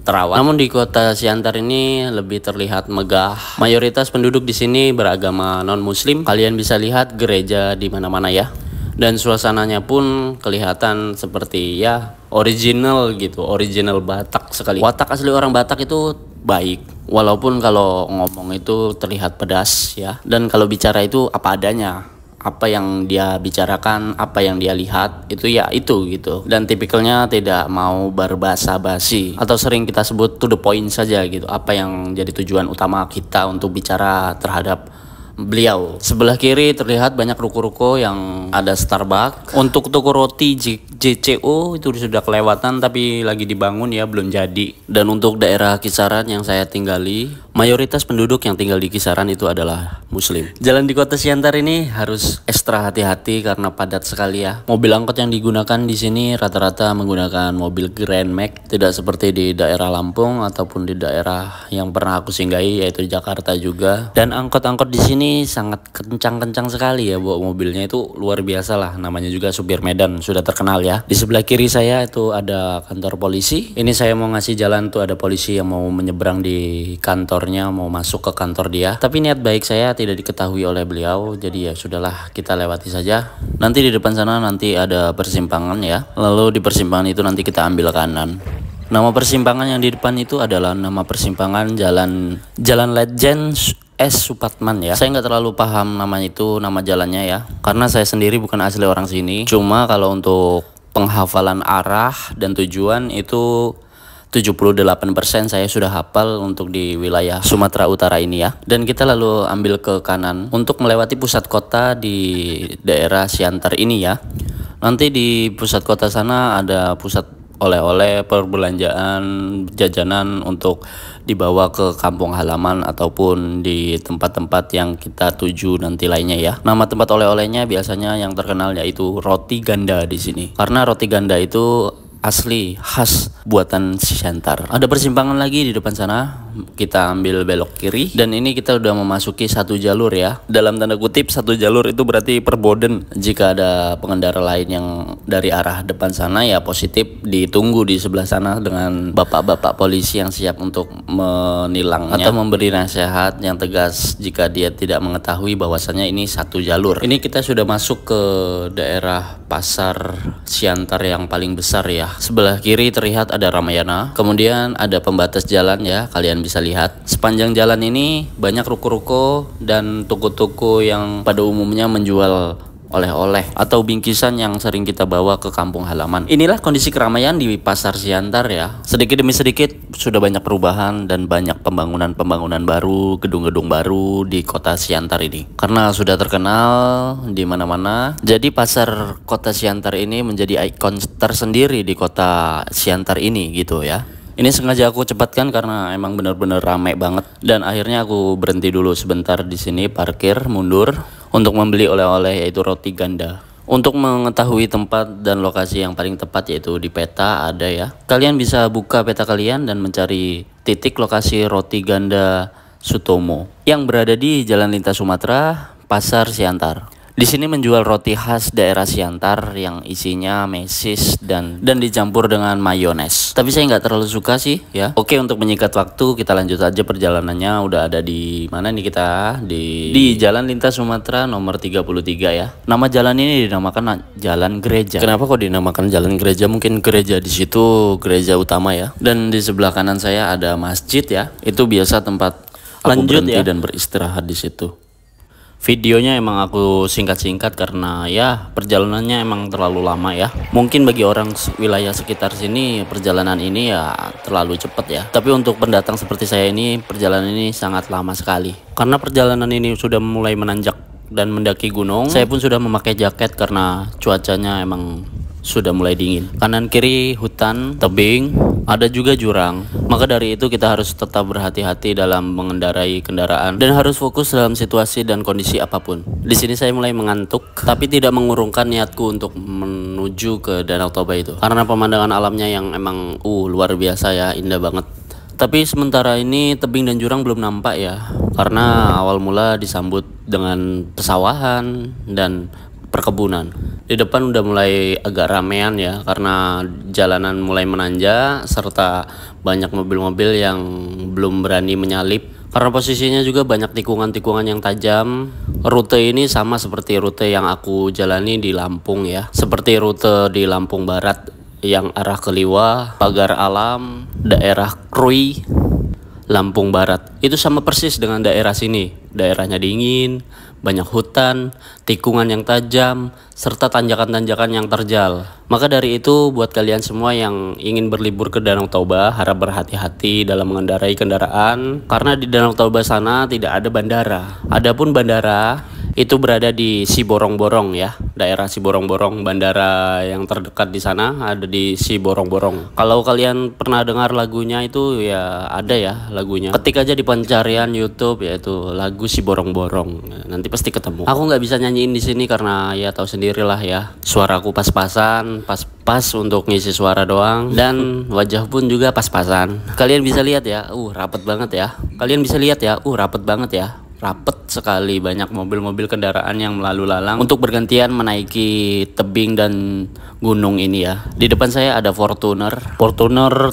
S1: terawat. Namun di kota Siantar ini lebih terlihat megah. Mayoritas penduduk di sini beragama non-muslim. Kalian bisa lihat gereja di mana-mana ya. Dan suasananya pun kelihatan seperti ya original gitu, original Batak sekali. Watak asli orang Batak itu baik. Walaupun kalau ngomong itu terlihat pedas ya. Dan kalau bicara itu apa adanya. Apa yang dia bicarakan, apa yang dia lihat itu ya itu gitu, dan tipikalnya tidak mau berbahasa basi atau sering kita sebut to the point saja gitu, apa yang jadi tujuan utama kita untuk bicara terhadap beliau. Sebelah kiri terlihat banyak ruko-ruko yang ada Starbucks. Untuk toko roti JCO itu sudah kelewatan tapi lagi dibangun ya, belum jadi. Dan untuk daerah Kisaran yang saya tinggali, mayoritas penduduk yang tinggal di Kisaran itu adalah muslim. Jalan di kota Siantar ini harus ekstra hati-hati karena padat sekali ya. Mobil angkot yang digunakan di sini rata-rata menggunakan mobil Grand Max, tidak seperti di daerah Lampung ataupun di daerah yang pernah aku singgahi yaitu Jakarta juga. Dan angkot-angkot di sini ini sangat kencang-kencang sekali ya, bawa mobilnya itu luar biasa lah. Namanya juga supir Medan, sudah terkenal ya. Di sebelah kiri saya itu ada kantor polisi. Ini saya mau ngasih jalan tuh, ada polisi yang mau menyeberang di kantornya, mau masuk ke kantor dia. Tapi niat baik saya tidak diketahui oleh beliau, jadi ya sudahlah, kita lewati saja. Nanti di depan sana nanti ada persimpangan ya. Lalu di persimpangan itu nanti kita ambil kanan. Nama persimpangan yang di depan itu adalah nama persimpangan Jalan Letjen S. Supatman ya. Saya nggak terlalu paham namanya itu, nama jalannya ya, karena saya sendiri bukan asli orang sini. Cuma kalau untuk penghafalan arah dan tujuan itu 78% saya sudah hafal untuk di wilayah Sumatera Utara ini ya. Dan kita lalu ambil ke kanan untuk melewati pusat kota di daerah Siantar ini ya. Nanti di pusat kota sana ada pusat oleh-oleh, perbelanjaan, jajanan untuk dibawa ke kampung halaman ataupun di tempat-tempat yang kita tuju nanti lainnya ya. Nama tempat oleh-olehnya biasanya yang terkenal yaitu roti ganda di sini. Karena roti ganda itu asli khas buatan Siantar. Ada persimpangan lagi di depan sana, kita ambil belok kiri dan ini kita udah memasuki satu jalur ya. Dalam tanda kutip satu jalur itu berarti perboden. Jika ada pengendara lain yang dari arah depan sana ya positif ditunggu di sebelah sana dengan bapak-bapak polisi yang siap untuk menilangnya atau memberi nasihat yang tegas jika dia tidak mengetahui bahwasannya ini satu jalur. Ini kita sudah masuk ke daerah pasar Siantar yang paling besar ya. Sebelah kiri terlihat ada Ramayana, kemudian ada pembatas jalan ya, kalian bisa lihat. Sepanjang jalan ini banyak ruko-ruko dan toko-toko yang pada umumnya menjual oleh-oleh atau bingkisan yang sering kita bawa ke kampung halaman. Inilah kondisi keramaian di pasar Siantar ya. Sedikit demi sedikit sudah banyak perubahan dan banyak pembangunan baru, gedung-gedung baru di kota Siantar ini. Karena sudah terkenal di mana-mana, jadi pasar kota Siantar ini menjadi ikon tersendiri di kota Siantar ini gitu ya. Ini sengaja aku cepatkan karena emang benar-benar ramai banget, dan akhirnya aku berhenti dulu sebentar di sini, parkir, mundur untuk membeli oleh-oleh yaitu roti ganda. Untuk mengetahui tempat dan lokasi yang paling tepat yaitu di peta ada ya. Kalian bisa buka peta kalian dan mencari titik lokasi roti ganda Sutomo yang berada di Jalan Lintas Sumatera, Pasar Siantar. Di sini menjual roti khas daerah Siantar yang isinya mesis dan dicampur dengan mayones. Tapi saya nggak terlalu suka sih ya. Oke, untuk menyingkat waktu kita lanjut aja perjalanannya. Udah ada di mana nih kita? Di Jalan Lintas Sumatera nomor 33 ya. Nama jalan ini dinamakan Jalan Gereja. Kenapa kok dinamakan Jalan Gereja? Mungkin gereja di situ gereja utama ya. Dan di sebelah kanan saya ada masjid ya. Itu biasa tempat aku berhenti ya dan beristirahat di situ. Videonya emang aku singkat-singkat karena ya perjalanannya emang terlalu lama ya. Mungkin bagi orang wilayah sekitar sini perjalanan ini ya terlalu cepat ya. Tapi untuk pendatang seperti saya ini perjalanan ini sangat lama sekali. Karena perjalanan ini sudah mulai menanjak dan mendaki gunung. Saya pun sudah memakai jaket karena cuacanya emang sudah mulai dingin. Kanan kiri hutan, tebing, ada juga jurang. Maka dari itu kita harus tetap berhati-hati dalam mengendarai kendaraan dan harus fokus dalam situasi dan kondisi apapun. Di sini saya mulai mengantuk, tapi tidak mengurungkan niatku untuk menuju ke Danau Toba itu. Karena pemandangan alamnya yang emang luar biasa ya, indah banget. Tapi sementara ini tebing dan jurang belum nampak ya. Karena awal mula disambut dengan pesawahan dan perkebunan. Di depan udah mulai agak ramean ya, karena jalanan mulai menanjak serta banyak mobil-mobil yang belum berani menyalip. Karena posisinya juga banyak tikungan-tikungan yang tajam. Rute ini sama seperti rute yang aku jalani di Lampung ya. Seperti rute di Lampung Barat yang arah ke Liwa, Pagar Alam, daerah Krui, Lampung Barat. Itu sama persis dengan daerah sini. Daerahnya dingin, banyak hutan, tikungan yang tajam, serta tanjakan-tanjakan yang terjal. Maka dari itu buat kalian semua yang ingin berlibur ke Danau Toba, harap berhati-hati dalam mengendarai kendaraan. Karena di Danau Toba sana tidak ada bandara. Adapun bandara itu berada di Siborong-Borong ya, daerah Siborong-Borong. Bandara yang terdekat di sana ada di Siborong-Borong. Kalau kalian pernah dengar lagunya itu ya ada ya lagunya. Ketik aja di pencarian YouTube yaitu lagu Siborong-Borong. Nanti pasti ketemu. Aku nggak bisa nyanyiin di sini karena ya tahu sendirilah ya. Suaraku pas-pasan, pas untuk ngisi suara doang, dan wajah pun juga pas-pasan. Kalian bisa lihat ya, rapet banget ya. Kalian bisa lihat ya, rapet banget ya. rapet sekali, banyak mobil-mobil kendaraan yang lalu lalang untuk bergantian menaiki tebing dan gunung ini ya. Di depan saya ada Fortuner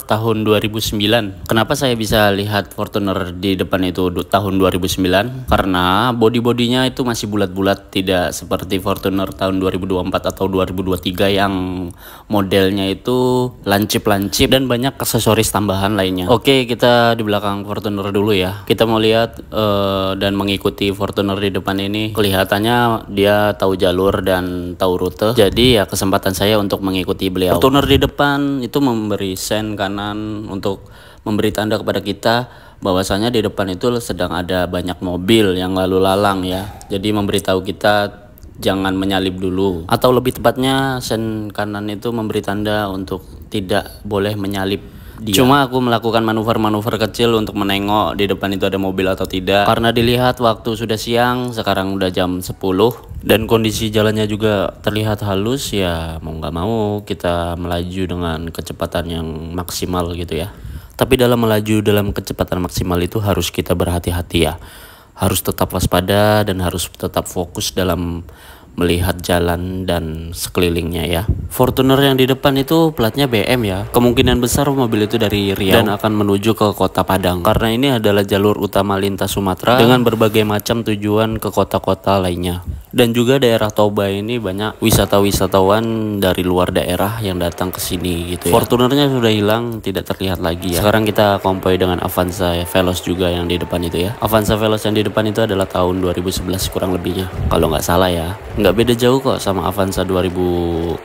S1: tahun 2009. Kenapa saya bisa lihat Fortuner di depan itu tahun 2009? Karena body-bodinya itu masih bulat-bulat, tidak seperti Fortuner tahun 2024 atau 2023 yang modelnya itu lancip-lancip dan banyak aksesoris tambahan lainnya. Oke, kita di belakang Fortuner dulu ya. Kita mau lihat dan mengikuti Fortuner di depan ini. Kelihatannya dia tahu jalur dan tahu rute. Jadi ya kesempatan saya untuk mengikuti beliau. Fortuner di depan itu memberi sen kanan untuk memberi tanda kepada kita bahwasanya di depan itu sedang ada banyak mobil yang lalu lalang ya. Jadi memberitahu kita jangan menyalip dulu, atau lebih tepatnya sen kanan itu memberi tanda untuk tidak boleh menyalip dia. Cuma aku melakukan manuver-manuver kecil untuk menengok di depan itu ada mobil atau tidak. Karena dilihat waktu sudah siang, sekarang udah jam 10 dan kondisi jalannya juga terlihat halus, ya mau nggak mau kita melaju dengan kecepatan yang maksimal gitu ya. Tapi dalam melaju dalam kecepatan maksimal itu harus kita berhati-hati ya. Harus tetap waspada dan harus tetap fokus dalam melihat jalan dan sekelilingnya ya. Fortuner yang di depan itu platnya BM ya. Kemungkinan besar mobil itu dari Riau dan akan menuju ke Kota Padang. Karena ini adalah jalur utama lintas Sumatera dengan berbagai macam tujuan ke kota-kota lainnya. Dan juga daerah Toba ini banyak wisatawan dari luar daerah yang datang ke sini gitu ya. Fortunernya sudah hilang, tidak terlihat lagi ya. Sekarang kita kompoi dengan Avanza Veloz juga yang di depan itu ya. Avanza Veloz yang di depan itu adalah tahun 2011 kurang lebihnya, kalau nggak salah ya. Nggak beda jauh kok sama Avanza 2013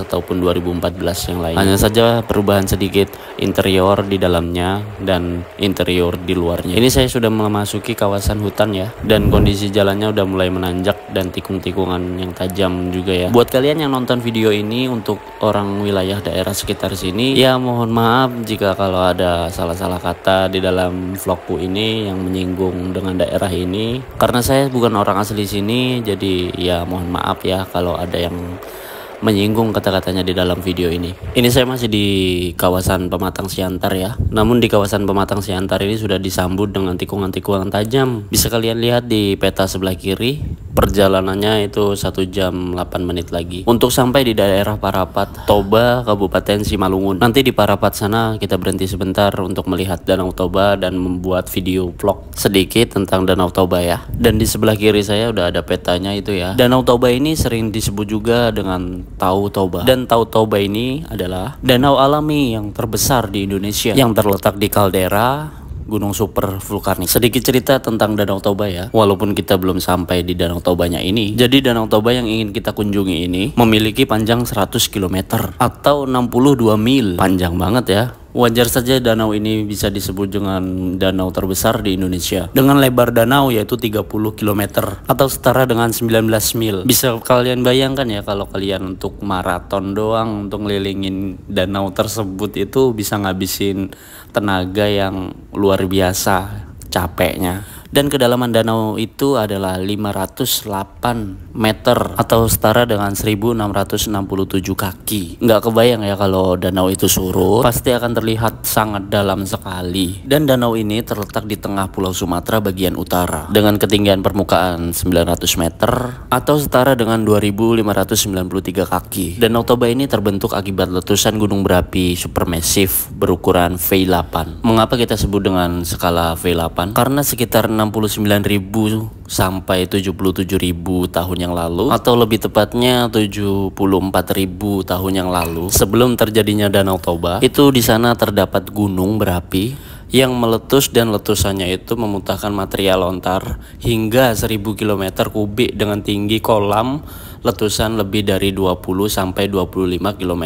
S1: ataupun 2014 yang lain. Hanya saja perubahan sedikit interior di dalamnya dan interior di luarnya. Ini saya sudah memasuki kawasan hutan ya, dan kondisi jalannya udah mulai menanjak dan tikung-tikungan yang tajam juga ya. Buat kalian yang nonton video ini untuk orang wilayah daerah sekitar sini, ya mohon maaf jika kalau ada salah-salah kata di dalam vlogku ini yang menyinggung dengan daerah ini. Karena saya bukan orang asli sini, jadi ya mohon maaf ya kalau ada yang menyinggung kata-katanya di dalam video ini. Ini saya masih di kawasan Pematang Siantar ya. Namun di kawasan Pematang Siantar ini sudah disambut dengan tikungan-tikungan tajam. Bisa kalian lihat di peta sebelah kiri. Perjalanannya itu 1 jam 8 menit lagi untuk sampai di daerah Parapat, Toba, Kabupaten Simalungun. Nanti di Parapat sana kita berhenti sebentar untuk melihat Danau Toba dan membuat video vlog sedikit tentang Danau Toba ya. Dan di sebelah kiri saya udah ada petanya itu ya. Danau Toba ini sering disebut juga dengan Tau Toba. Dan Tau Toba ini adalah danau alami yang terbesar di Indonesia yang terletak di kaldera gunung super vulkanik. Sedikit cerita tentang Danau Toba ya, walaupun kita belum sampai di Danau Tobanya ini. Jadi Danau Toba yang ingin kita kunjungi ini memiliki panjang 100 km atau 62 mil. Panjang banget ya. Wajar saja danau ini bisa disebut dengan danau terbesar di Indonesia. Dengan lebar danau yaitu 30 km atau setara dengan 19 mil. Bisa kalian bayangkan ya kalau kalian untuk maraton doang untuk ngelilingin danau tersebut itu bisa ngabisin tenaga yang luar biasa capeknya. Dan kedalaman danau itu adalah 508 meter atau setara dengan 1667 kaki. Nggak kebayang ya kalau danau itu surut, pasti akan terlihat sangat dalam sekali. Dan danau ini terletak di tengah Pulau Sumatera bagian utara dengan ketinggian permukaan 900 meter atau setara dengan 2593 kaki. Danau Toba ini terbentuk akibat letusan gunung berapi supermasif berukuran V8. Mengapa kita sebut dengan skala V8? Karena sekitar 69.000 sampai 77.000 tahun yang lalu, atau lebih tepatnya 74.000 tahun yang lalu, sebelum terjadinya Danau Toba, itu di sana terdapat gunung berapi yang meletus dan letusannya itu memuntahkan material lontar hingga 1000 km kubik dengan tinggi kolam letusan lebih dari 20 sampai 25 km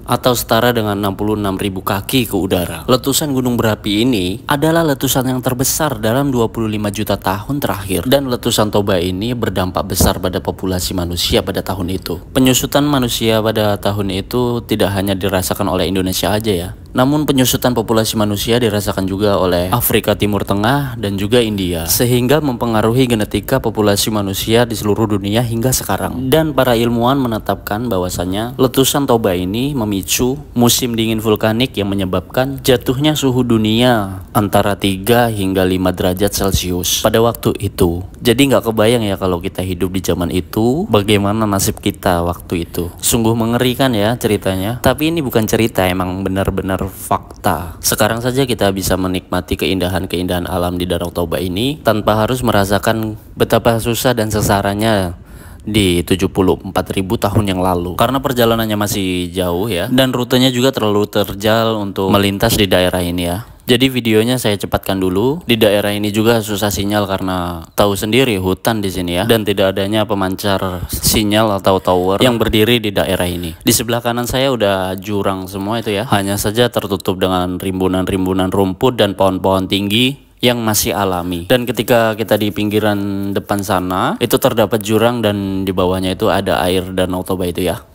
S1: atau setara dengan 66.000 kaki ke udara. Letusan gunung berapi ini adalah letusan yang terbesar dalam 25 juta tahun terakhir, dan letusan Toba ini berdampak besar pada populasi manusia pada tahun itu. Penyusutan manusia pada tahun itu tidak hanya dirasakan oleh Indonesia aja ya, Namun penyusutan populasi manusia dirasakan juga oleh Afrika Timur Tengah dan juga India, sehingga mempengaruhi genetika populasi manusia di seluruh dunia hingga sekarang. Dan para ilmuwan menetapkan bahwasannya letusan Toba ini memicu musim dingin vulkanik yang menyebabkan jatuhnya suhu dunia antara 3 hingga 5 derajat Celcius pada waktu itu. Jadi nggak kebayang ya kalau kita hidup di zaman itu, bagaimana nasib kita waktu itu. Sungguh mengerikan ya ceritanya. Tapi ini bukan cerita, emang benar-benar fakta. Sekarang saja kita bisa menikmati keindahan-keindahan alam di Danau Toba ini tanpa harus merasakan betapa susah dan sengsaranya di 74.000 tahun yang lalu. Karena perjalanannya masih jauh ya, dan rutenya juga terlalu terjal untuk melintas di daerah ini ya. Jadi videonya saya cepatkan dulu. Di daerah ini juga susah sinyal karena tahu sendiri hutan di sini ya, dan tidak adanya pemancar sinyal atau tower yang berdiri di daerah ini. Di sebelah kanan saya udah jurang semua itu ya, hanya saja tertutup dengan rimbunan-rimbunan rumput dan pohon-pohon tinggi yang masih alami. Dan ketika kita di pinggiran depan sana, itu terdapat jurang dan di bawahnya itu ada air Danau Toba itu ya.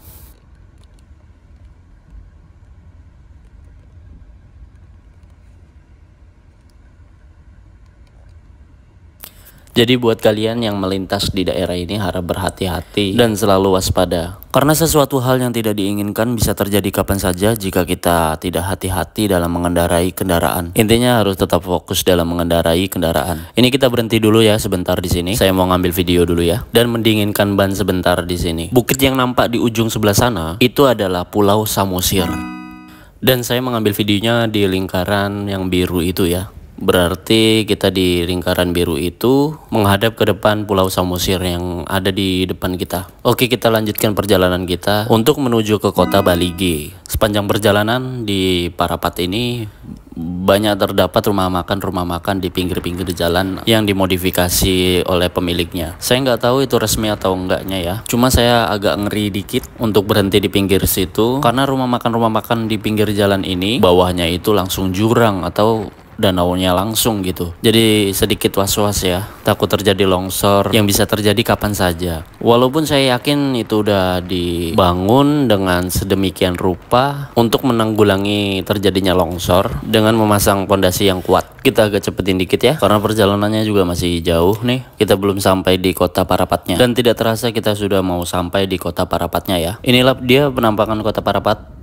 S1: Jadi buat kalian yang melintas di daerah ini harap berhati-hati dan selalu waspada. Karena sesuatu hal yang tidak diinginkan bisa terjadi kapan saja jika kita tidak hati-hati dalam mengendarai kendaraan. Intinya harus tetap fokus dalam mengendarai kendaraan. Ini kita berhenti dulu ya sebentar di sini. Saya mau ngambil video dulu ya dan mendinginkan ban sebentar di sini. Bukit yang nampak di ujung sebelah sana itu adalah Pulau Samosir. Dan saya mengambil videonya di lingkaran yang biru itu ya. Berarti kita di lingkaran biru itu menghadap ke depan Pulau Samosir yang ada di depan kita. Oke, kita lanjutkan perjalanan kita untuk menuju ke kota Balige. Sepanjang perjalanan di Parapat ini banyak terdapat rumah makan di pinggir-pinggir jalan yang dimodifikasi oleh pemiliknya. Saya nggak tahu itu resmi atau enggaknya ya. Cuma saya agak ngeri dikit untuk berhenti di pinggir situ karena rumah makan di pinggir jalan ini bawahnya itu langsung jurang atau danaunya langsung gitu. Jadi sedikit was-was ya, takut terjadi longsor yang bisa terjadi kapan saja. Walaupun saya yakin itu udah dibangun dengan sedemikian rupa untuk menanggulangi terjadinya longsor dengan memasang pondasi yang kuat. Kita agak cepetin dikit ya, karena perjalanannya juga masih jauh nih. Kita belum sampai di kota Parapatnya, dan tidak terasa kita sudah mau sampai di kota Parapatnya ya. Inilah dia penampakan kota Parapat.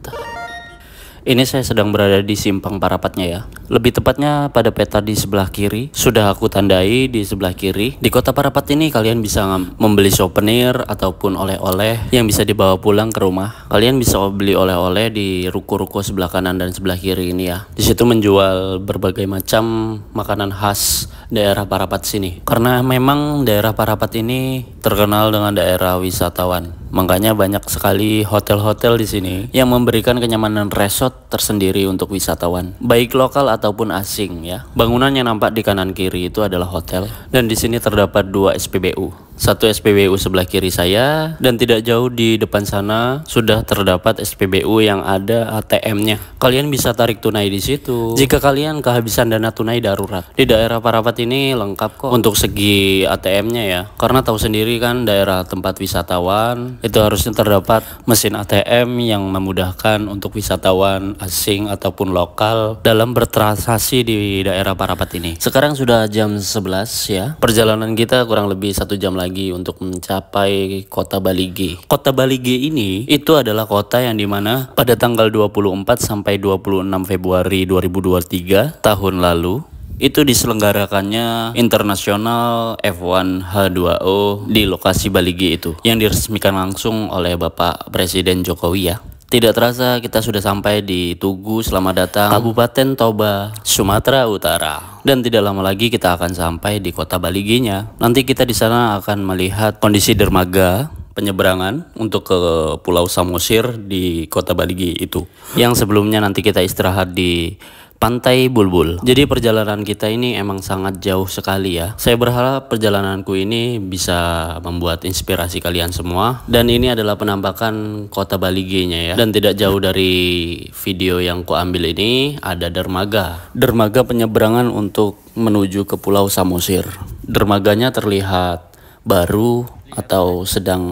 S1: Ini saya sedang berada di simpang Parapatnya ya. Lebih tepatnya pada peta di sebelah kiri. Sudah aku tandai di sebelah kiri. Di kota Parapat ini kalian bisa membeli souvenir ataupun oleh-oleh yang bisa dibawa pulang ke rumah. Kalian bisa beli oleh-oleh di ruko-ruko sebelah kanan dan sebelah kiri ini ya. Di situ menjual berbagai macam makanan khas daerah Parapat sini. Karena memang daerah Parapat ini terkenal dengan daerah wisatawan. Makanya banyak sekali hotel-hotel di sini yang memberikan kenyamanan resort tersendiri untuk wisatawan, baik lokal ataupun asing ya. Bangunan yang nampak di kanan kiri itu adalah hotel, dan di sini terdapat 2 SPBU. Satu SPBU sebelah kiri saya, dan tidak jauh di depan sana sudah terdapat SPBU yang ada ATM-nya. Kalian bisa tarik tunai di situ jika kalian kehabisan dana tunai darurat. Di daerah Parapat ini lengkap kok untuk segi ATM-nya ya. Karena tahu sendiri kan daerah tempat wisatawan itu harusnya terdapat mesin ATM yang memudahkan untuk wisatawan asing ataupun lokal dalam bertransaksi di daerah Parapat ini. Sekarang sudah jam 11 ya. Perjalanan kita kurang lebih 1 jam lagi untuk mencapai kota Balige. Kota Balige ini itu adalah kota yang dimana pada tanggal 24 sampai 26 Februari 2023 tahun lalu itu diselenggarakannya Internasional F1 H2O di lokasi Balige itu, yang diresmikan langsung oleh Bapak Presiden Jokowi ya. Tidak terasa kita sudah sampai di Tugu Selamat Datang, Kabupaten Toba, Sumatera Utara. Dan tidak lama lagi kita akan sampai di kota Balige-nya. Nanti kita di sana akan melihat kondisi dermaga penyeberangan untuk ke Pulau Samosir di kota Balige itu. Yang sebelumnya nanti kita istirahat di Pantai Bulbul. Jadi perjalanan kita ini emang sangat jauh sekali ya. Saya berharap perjalananku ini bisa membuat inspirasi kalian semua. Dan ini adalah penampakan kota Balige-nya ya. Dan tidak jauh dari video yang ku ambil ini ada dermaga. Dermaga penyeberangan untuk menuju ke Pulau Samosir. Dermaganya terlihat baru atau sedang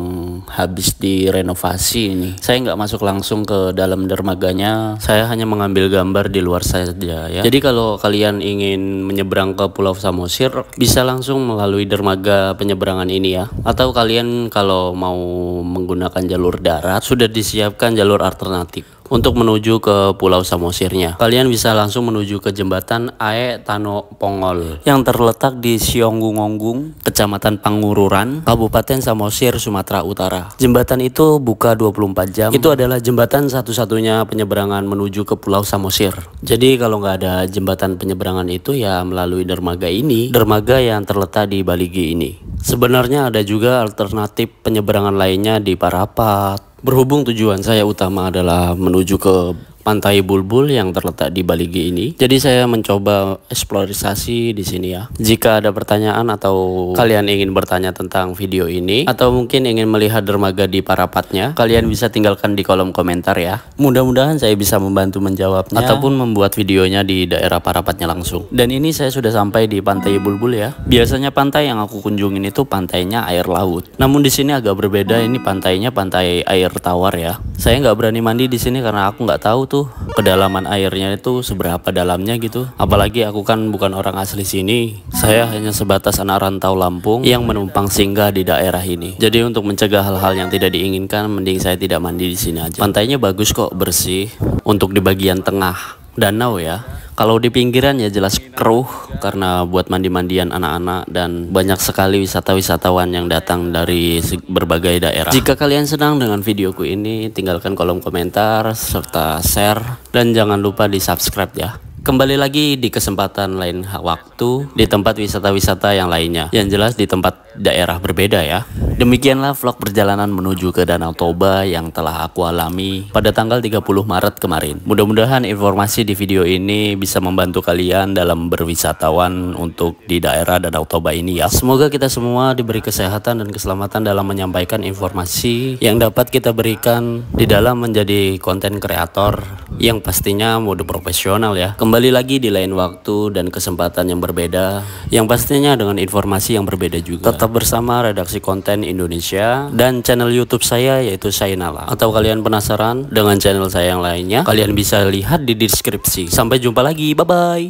S1: habis direnovasi ini. Saya nggak masuk langsung ke dalam dermaganya, saya hanya mengambil gambar di luar saja ya. Jadi kalau kalian ingin menyeberang ke Pulau Samosir, bisa langsung melalui dermaga penyeberangan ini ya. Atau kalian kalau mau menggunakan jalur darat, sudah disiapkan jalur alternatif untuk menuju ke Pulau Samosirnya. Kalian bisa langsung menuju ke jembatan Ae Tano Pongol yang terletak di Sionggung-onggung, Kecamatan Pangururan, Kabupaten Samosir, Sumatera Utara. Jembatan itu buka 24 jam. Itu adalah jembatan satu-satunya penyeberangan menuju ke Pulau Samosir. Jadi kalau nggak ada jembatan penyeberangan itu ya melalui dermaga ini, dermaga yang terletak di Baligi ini. Sebenarnya ada juga alternatif penyeberangan lainnya di Parapat. Berhubung tujuan saya utama adalah menuju ke Pantai Bulbul yang terletak di Baligi ini, jadi saya mencoba eksplorasi di sini ya. Jika ada pertanyaan atau kalian ingin bertanya tentang video ini, atau mungkin ingin melihat dermaga di Parapatnya, kalian bisa tinggalkan di kolom komentar ya. Mudah-mudahan saya bisa membantu menjawabnya ataupun membuat videonya di daerah Parapatnya langsung. Dan ini saya sudah sampai di Pantai Bulbul ya. Biasanya pantai yang aku kunjungin itu pantainya air laut. Namun di sini agak berbeda, ini pantainya pantai air tawar ya. Saya nggak berani mandi di sini karena aku nggak tahu tuh kedalaman airnya itu seberapa dalamnya gitu. Apalagi aku kan bukan orang asli sini. Saya hanya sebatas anak rantau Lampung yang menumpang singgah di daerah ini. Jadi untuk mencegah hal-hal yang tidak diinginkan, mending saya tidak mandi di sini aja. Pantainya bagus kok, bersih. Untuk di bagian tengah danau ya. Kalau di pinggiran ya jelas keruh karena buat mandi-mandian anak-anak dan banyak sekali wisata-wisatawan yang datang dari berbagai daerah. Jika kalian senang dengan videoku ini, tinggalkan kolom komentar serta share dan jangan lupa di subscribe ya. Kembali lagi di kesempatan lain waktu di tempat wisata-wisata yang lainnya. Yang jelas di tempat daerah berbeda ya. Demikianlah vlog perjalanan menuju ke Danau Toba yang telah aku alami pada tanggal 30 Maret kemarin. Mudah-mudahan informasi di video ini bisa membantu kalian dalam berwisatawan untuk di daerah Danau Toba ini ya. Semoga kita semua diberi kesehatan dan keselamatan dalam menyampaikan informasi yang dapat kita berikan di dalam menjadi konten kreator yang pastinya mode profesional ya. Kembali lagi di lain waktu dan kesempatan yang berbeda, yang pastinya dengan informasi yang berbeda juga. Tetap bersama redaksi konten Indonesia dan channel YouTube saya yaitu Sainala. Atau kalian penasaran dengan channel saya yang lainnya, kalian bisa lihat di deskripsi. Sampai jumpa lagi, bye bye.